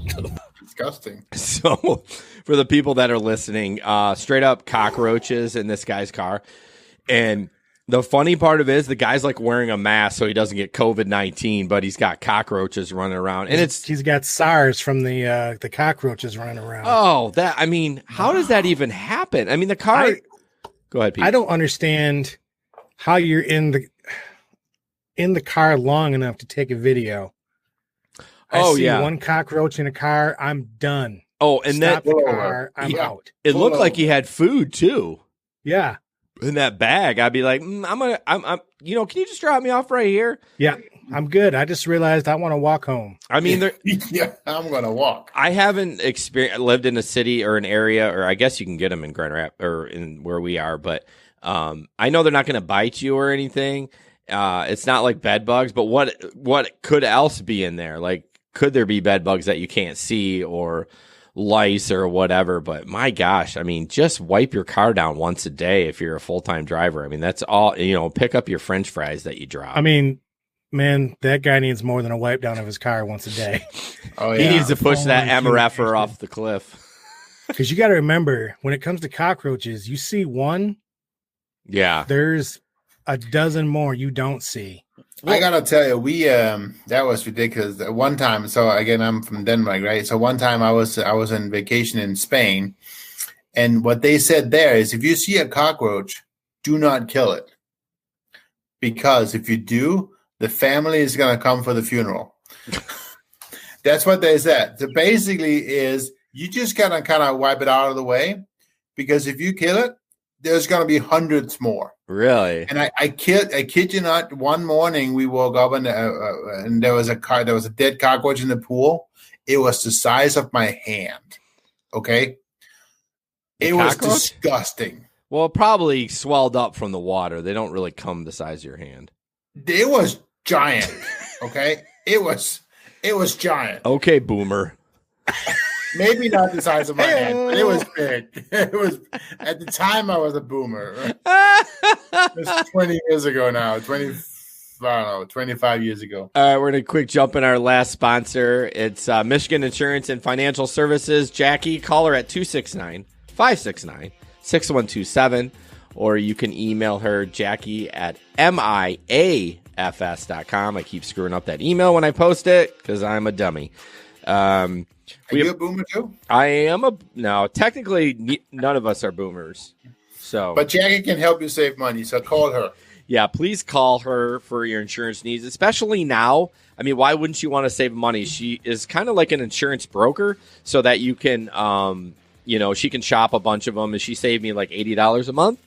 Disgusting. So, for the people that are listening, straight up cockroaches in this guy's car. And the funny part of it is the guy's like wearing a mask so he doesn't get COVID-19, but he's got cockroaches running around. And he's got SARS from the cockroaches running around. Oh, how does that even happen? I mean, the car. Go ahead, Pete. I don't understand how you're in the car long enough to take a video. I see one cockroach in a car, I'm done. Oh, and Stop the car, I'm out. It looked like he had food too. Yeah. In that bag, I'd be like, I'm can you just drop me off right here? Yeah, I'm good. I just realized I want to walk home. I mean, yeah, I'm going to walk. I haven't lived in a city or an area, or I guess you can get them in Grand Rapids or in where we are, but I know they're not going to bite you or anything. It's not like bed bugs, but what could else be in there? Like, could there be bed bugs that you can't see or lice or whatever? But my gosh, I mean, just wipe your car down once a day if you're a full-time driver. I mean, that's all, pick up your French fries that you drop. I mean, man, that guy needs more than a wipe down of his car once a day. Oh, yeah. He needs to push that MRFer off the cliff. Because you got to remember, when it comes to cockroaches, you see one. Yeah. There's a dozen more you don't see. I gotta tell you, we that was ridiculous. One time, so again, I'm from Denmark, right? So one time I was on vacation in Spain, and what they said there is, if you see a cockroach, do not kill it, because if you do, the family is gonna come for the funeral. That's what they said. So basically, is you just gotta kind of wipe it out of the way, because if you kill it, there's gonna be hundreds more. Really? And I kid you not. One morning we woke up and there was a dead cockroach in the pool. It was the size of my hand. Okay, it was disgusting. Well, it probably swelled up from the water. They don't really come the size of your hand. It was giant. Okay, it was giant. Okay, boomer. Maybe not the size of my hand, but it was big. It was, at the time I was a boomer. It was 20 years ago now. 25 years ago. All right, we're going to quick jump in our last sponsor. It's Michigan Insurance and Financial Services. Jackie, call her at 269-569-6127, or you can email her, Jackie, at miafs.com. I keep screwing up that email when I post it because I'm a dummy. Are you a boomer too? I am no, technically none of us are boomers. So, but Jackie can help you save money, so call her. Yeah, please call her for your insurance needs, especially now. I mean, why wouldn't you want to save money? She is kind of like an insurance broker, so that you can, she can shop a bunch of them, and she saved me like $80 a month,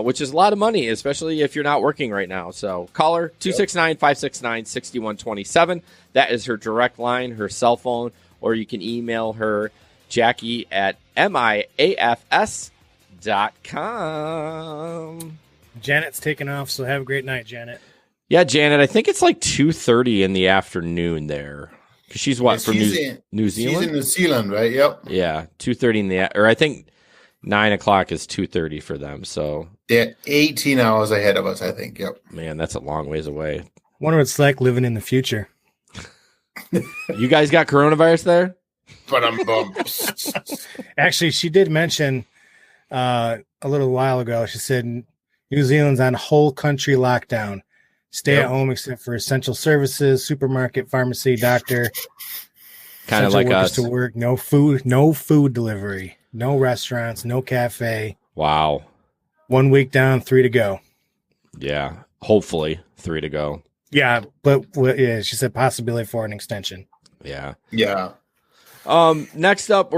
which is a lot of money, especially if you're not working right now. So call her, 269-569-6127. That is her direct line, her cell phone, or you can email her, Jackie, at miafs.com. Janet's taking off, so have a great night, Janet. Yeah, Janet, I think it's like 2:30 in the afternoon there. Because she's from New Zealand? She's in New Zealand, right? Yep. Yeah, 2:30 or I think 9 o'clock is 2:30 for them. So they're 18 hours ahead of us, I think. Yep. Man, that's a long ways away. Wonder what it's like living in the future. You guys got coronavirus there? But I'm bummed. Actually, she did mention a little while ago. She said, New Zealand's on whole country lockdown. Stay Yep. at home except for essential services, supermarket, pharmacy, doctor. Kind of Essential like workers us. to work. No food delivery. No restaurants. No cafe. Wow. 1 week down, 3 to go. Yeah. Hopefully 3 to go. Yeah, but yeah, she said possibility for an extension. Yeah. Yeah. Next up,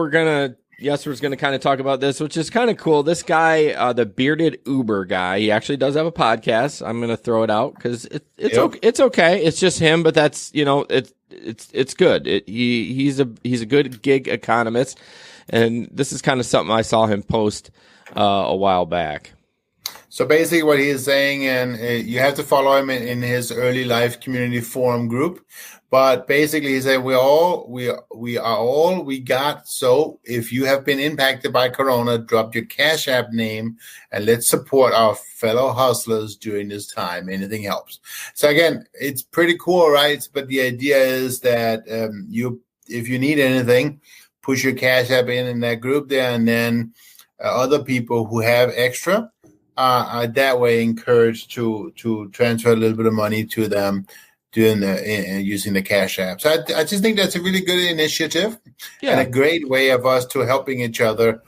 Jesper's gonna kind of talk about this, which is kind of cool. This guy, the bearded Uber guy, he actually does have a podcast. I'm gonna throw it out because it's okay. It's just him, but that's it's good. He's a good gig economist, and this is kind of something I saw him post a while back. So basically what he is saying, and you have to follow him in his early life community forum group, but basically he said we are all we got. So if you have been impacted by Corona, drop your Cash App name and let's support our fellow hustlers during this time. Anything helps. So again, it's pretty cool, right? But the idea is that if you need anything, push your Cash App in that group there, and then other people who have extra are that way encouraged to transfer a little bit of money to them using the Cash App. So I just think that's a really good initiative and a great way of us to helping each other.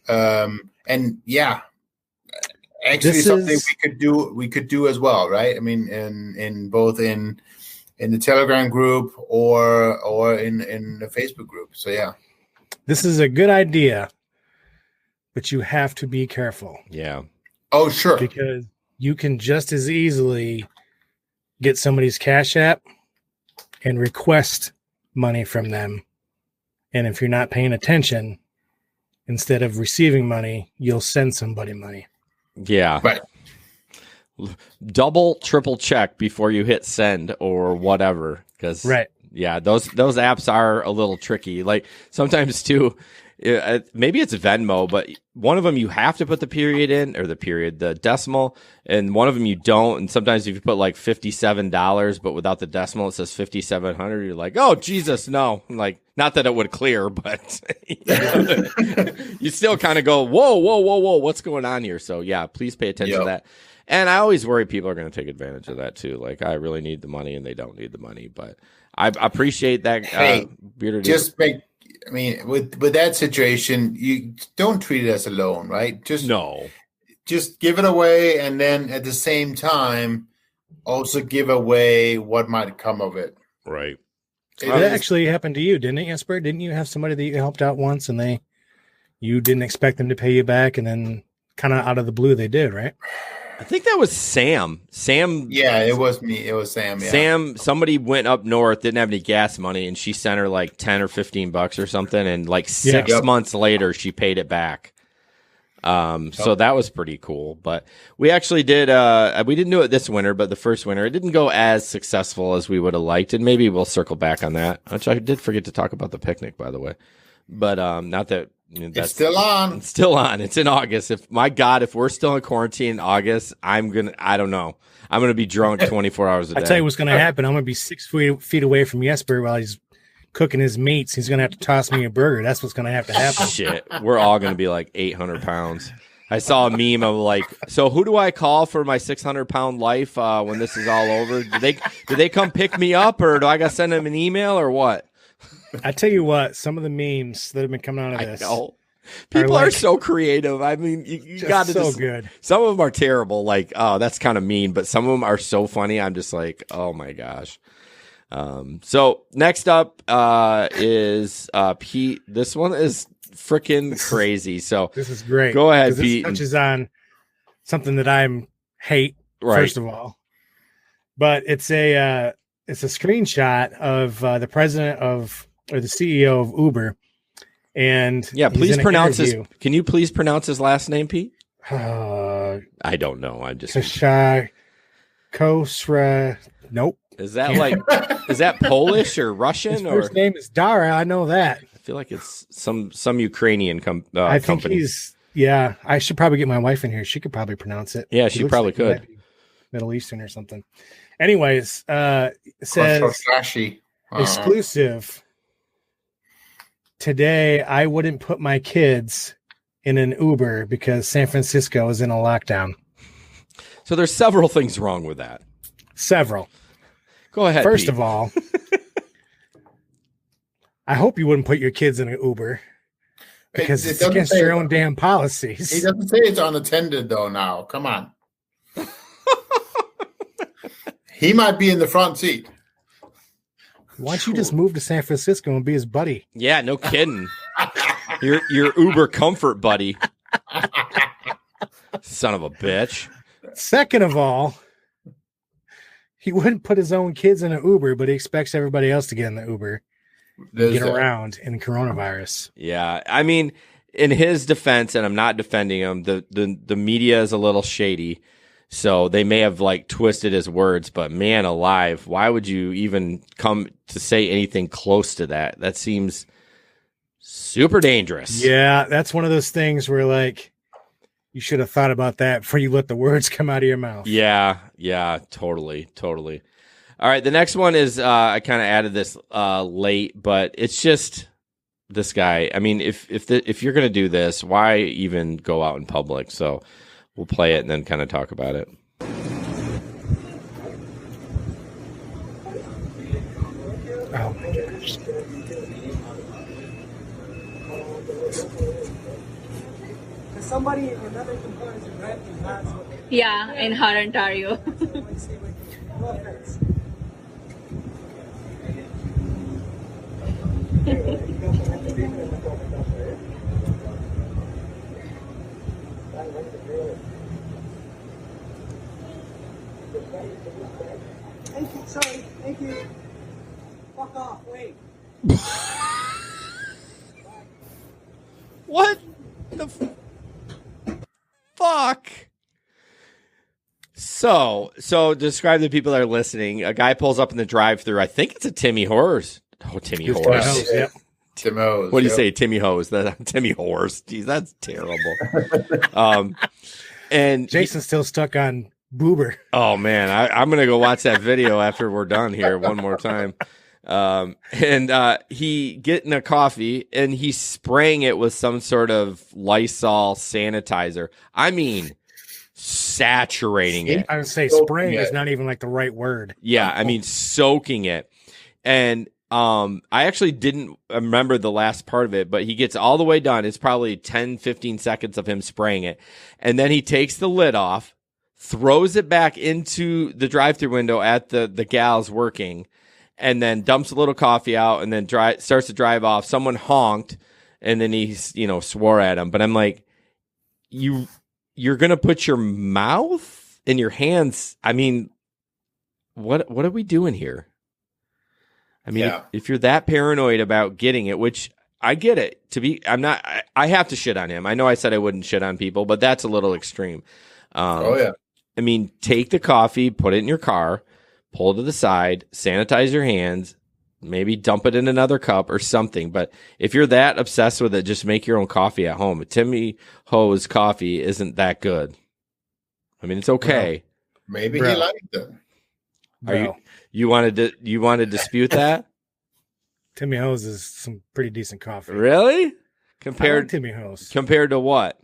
And yeah, actually something we could do as well, right? I mean, in both in the Telegram group or in the Facebook group. So yeah, this is a good idea, but you have to be careful. Yeah. Oh, sure. Because you can just as easily get somebody's Cash App and request money from them. And if you're not paying attention, instead of receiving money, you'll send somebody money. Yeah. Right. Double, triple check before you hit send or whatever. Because yeah, those apps are a little tricky. Like sometimes too, maybe it's Venmo, but one of them you have to put the period in, or the decimal, and one of them you don't. And sometimes if you put like $57, but without the decimal, it says 5,700. You're like, oh Jesus, no! Like, not that it would clear, but you still kind of go, whoa, what's going on here? So yeah, please pay attention to that. And I always worry people are going to take advantage of that too. Like, I really need the money, and they don't need the money, but I appreciate that. Hey, I mean, with that situation, you don't treat it as a loan, right? Just give it away, and then at the same time, also give away what might come of it. Right. That actually happened to you, didn't it, Jesper? Didn't you have somebody that you helped out once, and you didn't expect them to pay you back, and then kind of out of the blue they did, right? I think that was Sam. Yeah, it was me. It was Sam. Yeah. Sam, somebody went up north, didn't have any gas money, and she sent her like $10 or $15 or something, and like 6 months later, she paid it back. So that was pretty cool. But we actually did. We didn't do it this winter, but the first winter, it didn't go as successful as we would have liked, and maybe we'll circle back on that. Which I did forget to talk about the picnic, by the way. But not that. It's still on. It's still on. It's in August. If we're still in quarantine in August, I don't know. I'm going to be drunk 24 hours a day. I tell you what's going to happen. I'm going to be 6 feet away from Jesper while he's cooking his meats. He's going to have to toss me a burger. That's what's going to have to happen. Shit. We're all going to be like 800 pounds. I saw a meme of like, so who do I call for my 600-pound life when this is all over? Do they come pick me up, or do I got to send them an email, or what? I tell you what, some of the memes that have been coming out of this. I know. People are so creative. I mean, you got to so good. Some of them are terrible. Like, oh, that's kind of mean, but some of them are so funny. I'm just like, oh my gosh. So next up is Pete. This one is freaking crazy. So this is great. Go ahead, Pete. This touches on something that I hate, first of all. But it's a screenshot of the president or the CEO of Uber. And yeah, please pronounce his. Can you please pronounce his last name, Pete? I don't know. I'm just Kosra. Nope. Is that Polish or Russian? His first name is Dara. I know that. I feel like it's some Ukrainian company. I think he's. Yeah, I should probably get my wife in here. She could probably pronounce it. Yeah, she probably could. Middle Eastern or something. Anyways, it says exclusive. Today, I wouldn't put my kids in an Uber because San Francisco is in a lockdown. So there's several things wrong with that. Several. Go ahead. First Pete. of all, I hope you wouldn't put your kids in an Uber because it's against your own damn policies. He doesn't say it's unattended though. Now, come on. He might be in the front seat. Why don't you just move to San Francisco and be his buddy? Yeah, no kidding. your Uber comfort buddy. Son of a bitch. Second of all, he wouldn't put his own kids in an Uber, but he expects everybody else to get in the Uber, get around in coronavirus. Yeah, I mean, in his defense, and I'm not defending him, the media is a little shady, so they may have like twisted his words. But man, alive, why would you even come to say anything close to that? That seems super dangerous. Yeah, that's one of those things where like you should have thought about that before you let the words come out of your mouth. Yeah, totally. All right, the next one is I kind of added this late, but it's just this guy. I mean, if you're gonna do this, why even go out in public? So we'll play it and then kind of talk about it. Oh my gosh. Somebody, another component is red and that's what. Yeah, in Hart, Ontario. Thank you, sorry, thank you. Fuck off, wait. What the fuck? So describe the people that are listening. A guy pulls up in the drive-thru. I think it's a Timmy Horse. Oh, Timmy Horse. Yep. Tim Hose. What do you say, Timmy Hose? Timmy Horse. Jeez, that's terrible. And Jason's still stuck on Boober. oh man, I'm gonna go watch that video after we're done here one more time. And he getting a coffee and he's spraying it with some sort of Lysol sanitizer. I mean, saturating it. I would say spraying is not even like the right word. Yeah, I mean, soaking it. And I actually didn't remember the last part of it, but he gets all the way done. It's probably 10, 15 seconds of him spraying it. And then he takes the lid off, throws it back into the drive-thru window at the gals working, and then dumps a little coffee out and then starts to drive off. Someone honked, and then he, swore at him. But I'm like, you're going to put your mouth in your hands. I mean, what are we doing here? I mean, if you're that paranoid about getting it, which I get it I have to shit on him. I know I said I wouldn't shit on people, but that's a little extreme. I mean, take the coffee, put it in your car, pull to the side, sanitize your hands, maybe dump it in another cup or something. But if you're that obsessed with it, just make your own coffee at home. Timmy Ho's coffee isn't that good. I mean, it's okay. Well, maybe he liked it. You want to dispute that? Timmy Ho's is some pretty decent coffee. Really? Compared to Timmy Ho's. Compared to what?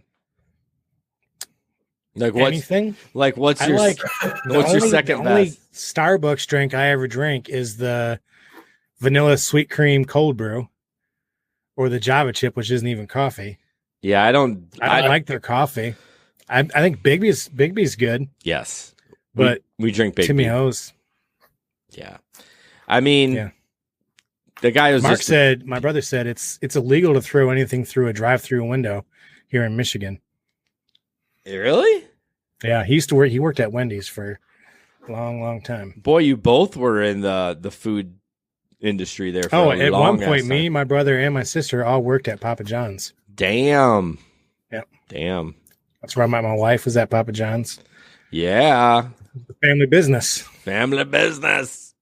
Like what? Anything? Like what's your second the only best? Starbucks drink I ever drink is the vanilla sweet cream cold brew, or the Java chip, which isn't even coffee. Yeah, I don't like their coffee. I think Bigby's good. Yes, but we drink Big Timmy Ho's. Yeah, I mean, the guy was my brother said it's illegal to throw anything through a drive-through window here in Michigan. Really? Yeah, he worked at Wendy's for a long time. Boy, you both were in the food industry there for at one point, me, my brother, and my sister all worked at Papa John's. Damn. Yep. Damn. That's where I met my wife, was at Papa John's. Yeah. Family business. Family business.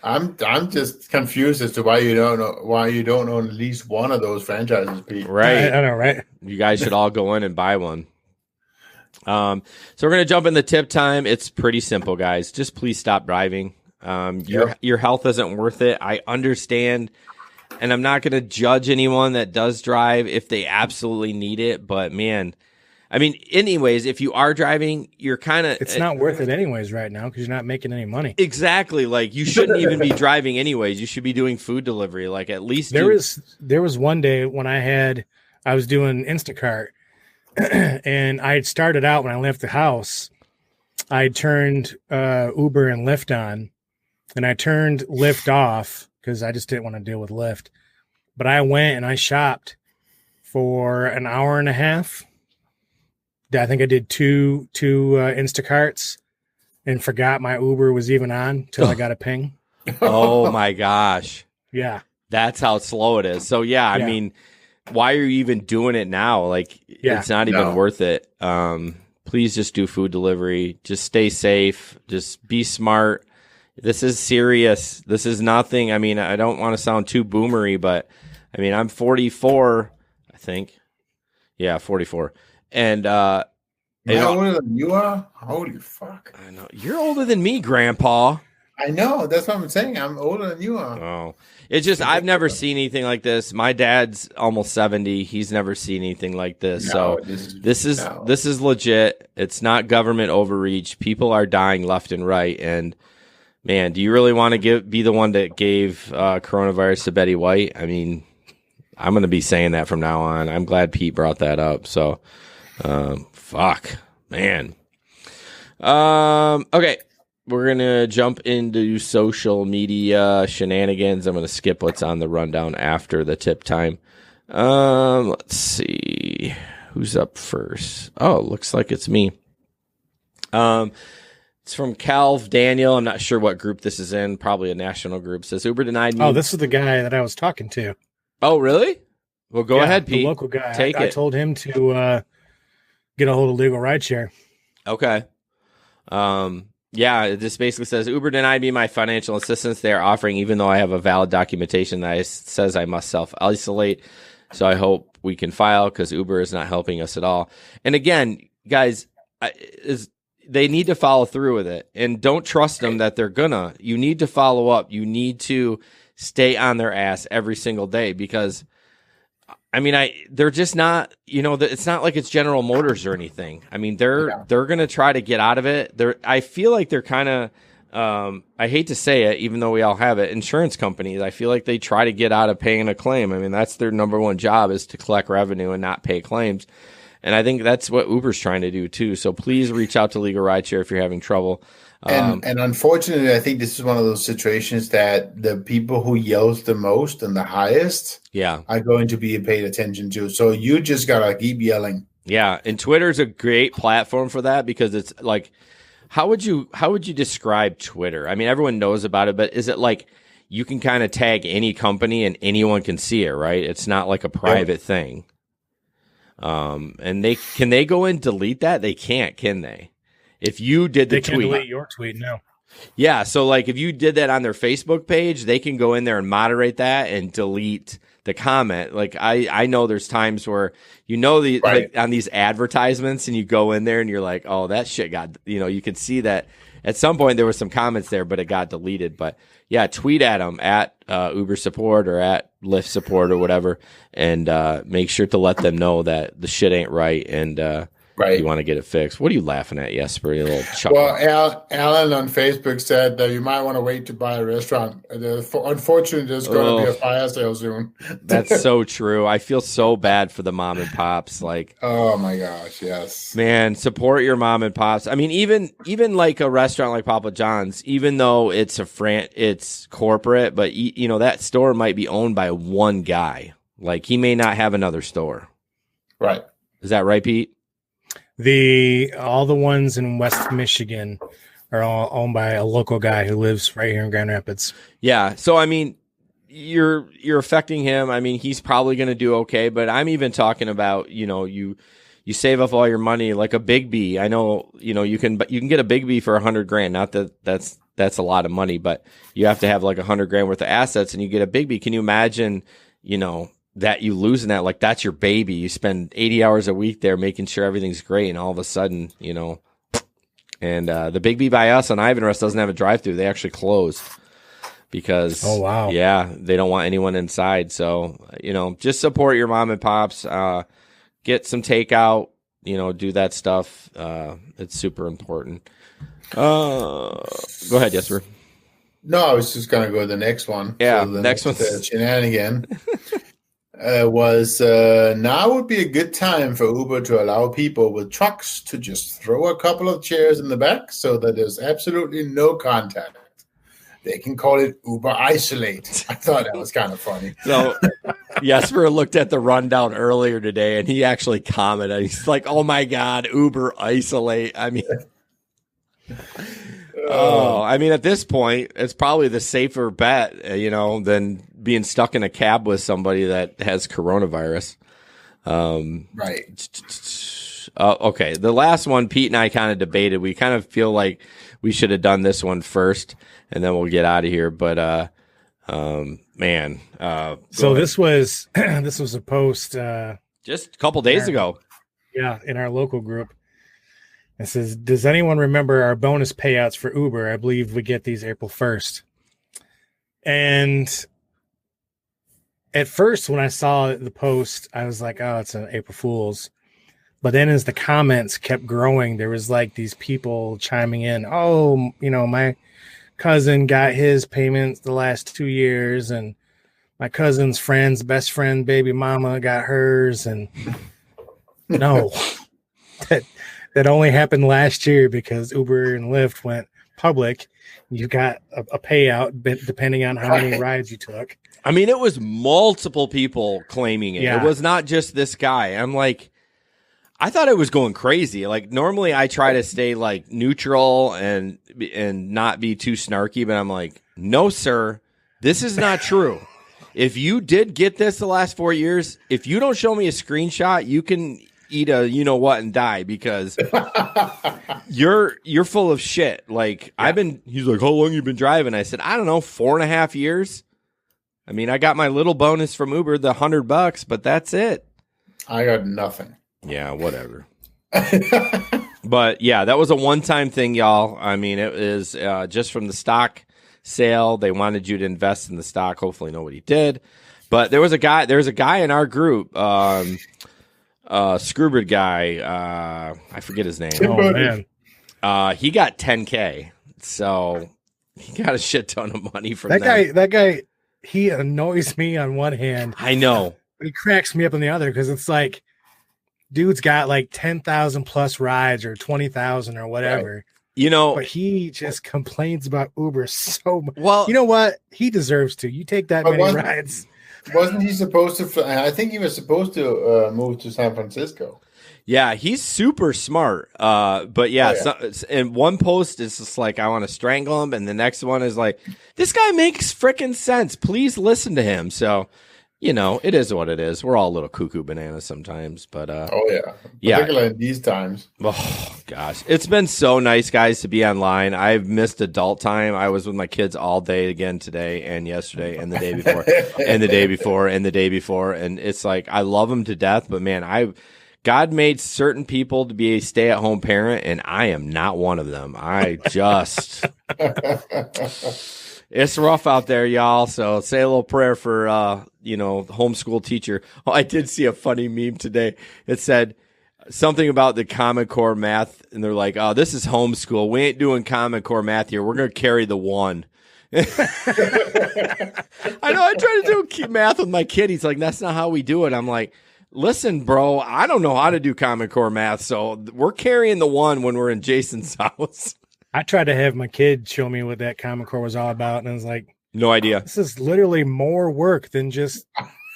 I'm just confused as to why you don't own at least one of those franchises, Pete. Right. I know, right? You guys should all go in and buy one. So we're going to jump in the tip time. It's pretty simple, guys. Just please stop driving. Your health isn't worth it. I understand, and I'm not going to judge anyone that does drive if they absolutely need it. But man, I mean, anyways, if you are driving, you're kind of... It's not worth it anyways right now because you're not making any money. Exactly. Like, you shouldn't even be driving anyways. You should be doing food delivery. Like, at least... There was one day when I was doing Instacart, and I had started out when I left the house, I turned Uber and Lyft on, and I turned Lyft off because I just didn't want to deal with Lyft. But I went and I shopped for an hour and a half. I think I did two Instacarts and forgot my Uber was even on till I got a ping. Oh my gosh. Yeah. That's how slow it is. So yeah, I mean, why are you even doing it now? Like, it's not even worth it. Please just do food delivery. Just stay safe. Just be smart. This is serious. This is nothing. I mean, I don't want to sound too boomery, but I mean, I'm 44, I think. Yeah, 44. And Am I older than you are? Holy fuck. I know. You're older than me, Grandpa. I know. That's what I'm saying. I'm older than you are. Oh. It's just I've never seen anything like this. My dad's almost 70. He's never seen anything like this. No, so this is legit. It's not government overreach. People are dying left and right. And man, do you really want to be the one that gave coronavirus to Betty White? I mean, I'm going to be saying that from now on. I'm glad Pete brought that up. So, fuck, man. Okay. We're going to jump into social media shenanigans. I'm going to skip what's on the rundown after the tip time. Let's see. Who's up first? Oh, looks like it's me. It's from Calv Daniel. I'm not sure what group this is in. Probably a national group. Says Uber denied me. Oh, this is the guy that I was talking to. Oh, really? Well, go ahead, Pete. The local guy. Take it. I told him to get a hold of Legal Rideshare. Okay. Yeah, this basically says Uber denied me my financial assistance they are offering, even though I have a valid documentation that says I must self-isolate. So I hope we can file because Uber is not helping us at all. And again, guys, they need to follow through with it. And don't trust them that they're gonna. You need to follow up. You need to stay on their ass every single day because, I mean, they're just not, it's not like it's General Motors or anything. I mean, they're going to try to get out of it. I feel like they're kind of, I hate to say it, even though we all have it, insurance companies, I feel like they try to get out of paying a claim. I mean, that's their number one job is to collect revenue and not pay claims. And I think that's what Uber's trying to do too. So please reach out to Legal Rideshare if you're having trouble. And unfortunately, I think this is one of those situations that the people who yells the most and the highest are going to be paid attention to. So you just got to keep yelling. Yeah. And Twitter's a great platform for that because it's like, how would you describe Twitter? I mean, everyone knows about it, but is it like you can kind of tag any company and anyone can see it, right? It's not like a private thing. And can they go and delete that? They can't, can they? If you did the tweet. They can delete your tweet, no. Yeah, so like if you did that on their Facebook page, they can go in there and moderate that and delete the comment. Like I know there's times where like on these advertisements and you go in there and you're like, oh, that shit got, you can see that at some point there was some comments there, but it got deleted. But yeah, tweet at them at Uber support or at Lyft support or whatever, and make sure to let them know that the shit ain't right and you want to get it fixed. What are you laughing at, Jesper? You little chuckle. Well, Alan on Facebook said that you might want to wait to buy a restaurant. Unfortunately, there's going to be a fire sale soon. That's so true. I feel so bad for the mom and pops. Like, oh my gosh, yes, man, support your mom and pops. I mean, even like a restaurant like Papa John's, even though it's it's corporate, but that store might be owned by one guy. Like, he may not have another store. Right? Is that right, Pete? All the ones in West Michigan are all owned by a local guy who lives right here in Grand Rapids. Yeah. So, I mean, you're affecting him. I mean, he's probably going to do okay, but I'm even talking about, you save up all your money like a Big B. I know, you can get a Big B for $100,000. Not that that's a lot of money, but you have to have like $100,000 worth of assets and you get a Big B. Can you imagine, that you losing that? Like, that's your baby. You spend 80 hours a week there making sure everything's great, and all of a sudden, and the Big B by us on Ivanrest doesn't have a drive-through. They actually closed because they don't want anyone inside. So just support your mom and pops. Get some takeout. do that stuff. It's super important. Go ahead, Jesper. No, I was just going to go to the next one. Yeah, so the next one's shenanigan. Now would be a good time for Uber to allow people with trucks to just throw a couple of chairs in the back so that there's absolutely no contact. They can call it Uber Isolate. I thought that was kind of funny. So Jesper looked at the rundown earlier today, and he actually commented. He's like, "Oh my God, Uber Isolate." I mean, at this point, it's probably the safer bet, than being stuck in a cab with somebody that has coronavirus. Right. Okay. The last one, Pete and I kind of debated. We kind of feel like we should have done this one first, and then we'll get out of here. But, man. So this was a post just a couple days ago. Yeah, in our local group. It says, does anyone remember our bonus payouts for Uber? I believe we get these April 1st. And at first, when I saw the post, I was like, oh, it's an April Fool's. But then as the comments kept growing, there was like these people chiming in, oh, my cousin got his payments the last 2 years, and my cousin's friend's best friend, baby mama, got hers. And no, that only happened last year because Uber and Lyft went public. You got a payout depending on how many rides you took. I mean, it was multiple people claiming it. Yeah. It was not just this guy. I'm like, I thought it was going crazy. Like, normally I try to stay like neutral and not be too snarky, but I'm like, no, sir, this is not true. If you did get this the last 4 years, if you don't show me a screenshot, you can eat a what and die, because you're full of shit. Like, yeah. He's like, how long you been driving? I said, I don't know, 4.5 years. I mean, I got my little bonus from Uber, the $100, but that's it. I got nothing. Yeah, whatever. But yeah, that was a one-time thing, y'all. I mean, it was just from the stock sale. They wanted you to invest in the stock. Hopefully nobody did. But there's a guy in our group, Screwbird guy, I forget his name. Oh, man. He got $10K, so he got a shit ton of money from that guy. He annoys me on one hand. I know, but he cracks me up on the other, because it's like, dude's got like 10,000 plus rides or 20,000 or whatever. Right. But he just complains about Uber so much. Well, you know what? He deserves to. You take that many rides. Wasn't he supposed to? I think he was supposed to move to San Francisco. Yeah, he's super smart. But yeah, and one post is just like, I want to strangle him, and the next one is like, this guy makes freaking sense. Please listen to him. So, it is what it is. We're all a little cuckoo bananas sometimes, but particularly in these times. Oh gosh, it's been so nice, guys, to be online. I've missed adult time. I was with my kids all day again today and yesterday and the day before and the day before and the day before, and it's like, I love them to death, but man, God made certain people to be a stay-at-home parent, and I am not one of them. I just it's rough out there, y'all. So say a little prayer for homeschool teacher. Oh, I did see a funny meme today. It said something about the Common Core math, and they're like, "Oh, this is homeschool. We ain't doing Common Core math here. We're gonna carry the one." I know. I try to do math with my kid. He's like, "That's not how we do it." I'm like, listen, bro, I don't know how to do Common Core math, so we're carrying the one when we're in Jason's house. I tried to have my kid show me what that Common Core was all about, and I was like, no idea. This is literally more work than just.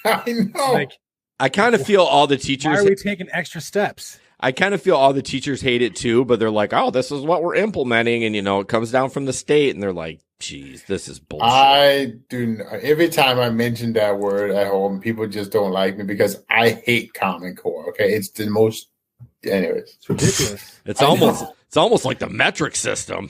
I know. Like, I kind of feel all the teachers. Why are we taking extra steps? I kind of feel all the teachers hate it too, but they're like, oh, this is what we're implementing. And, it comes down from the state, and they're like, geez, this is bullshit. I do. Every time I mention that word at home, people just don't like me because I hate Common Core. Okay. It's the most, anyways. It's ridiculous. It's almost like the metric system.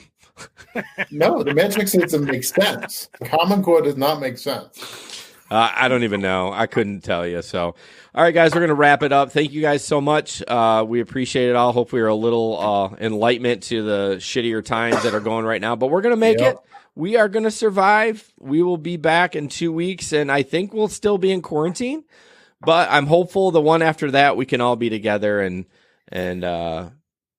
No, the metric system makes sense. Common Core does not make sense. I don't even know. I couldn't tell you. So, all right, guys, we're going to wrap it up. Thank you guys so much. We appreciate it all. Hope we are a little enlightenment to the shittier times that are going right now, but we're going to make it. We are going to survive. We will be back in 2 weeks, and I think we'll still be in quarantine, but I'm hopeful the one after that we can all be together and And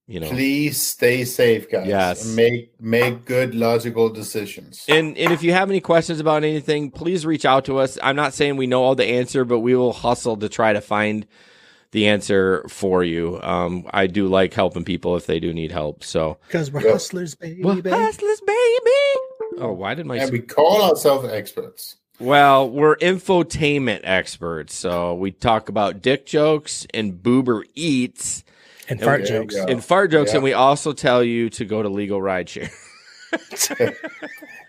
please stay safe, guys. Yes. Make good logical decisions. And if you have any questions about anything, please reach out to us. I'm not saying we know all the answer, but we will hustle to try to find the answer for you. I do like helping people if they do need help. So because we're hustlers, baby. We're hustlers, baby. Oh, why did my... And we call ourselves experts. Well, we're infotainment experts. So we talk about dick jokes and Boober eats. And fart jokes. And we also tell you to go to legal rideshare.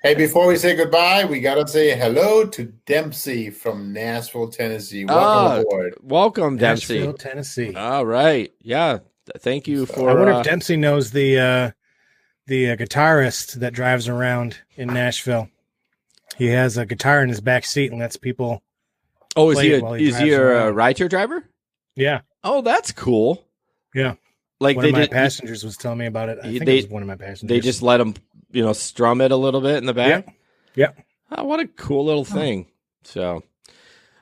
Hey, before we say goodbye, we got to say hello to Dempsey from Nashville, Tennessee. Welcome aboard. Welcome, Dempsey. Nashville, Tennessee. All right. Yeah. Thank you for... I wonder if Dempsey knows the guitarist that drives around in Nashville. He has a guitar in his back seat and lets people... Oh, is he a rideshare driver? Yeah. Oh, that's cool. Yeah. Like one of my passengers was telling me about it. I think it was one of my passengers. They just let him, strum it a little bit in the back. Yeah. Oh, what a cool little thing. So,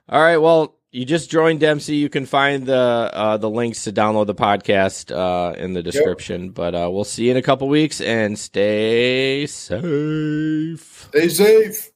all right. Well, you just joined Dempsey. You can find the links to download the podcast in the description. Yep. But we'll see you in a couple weeks and stay safe. Stay safe.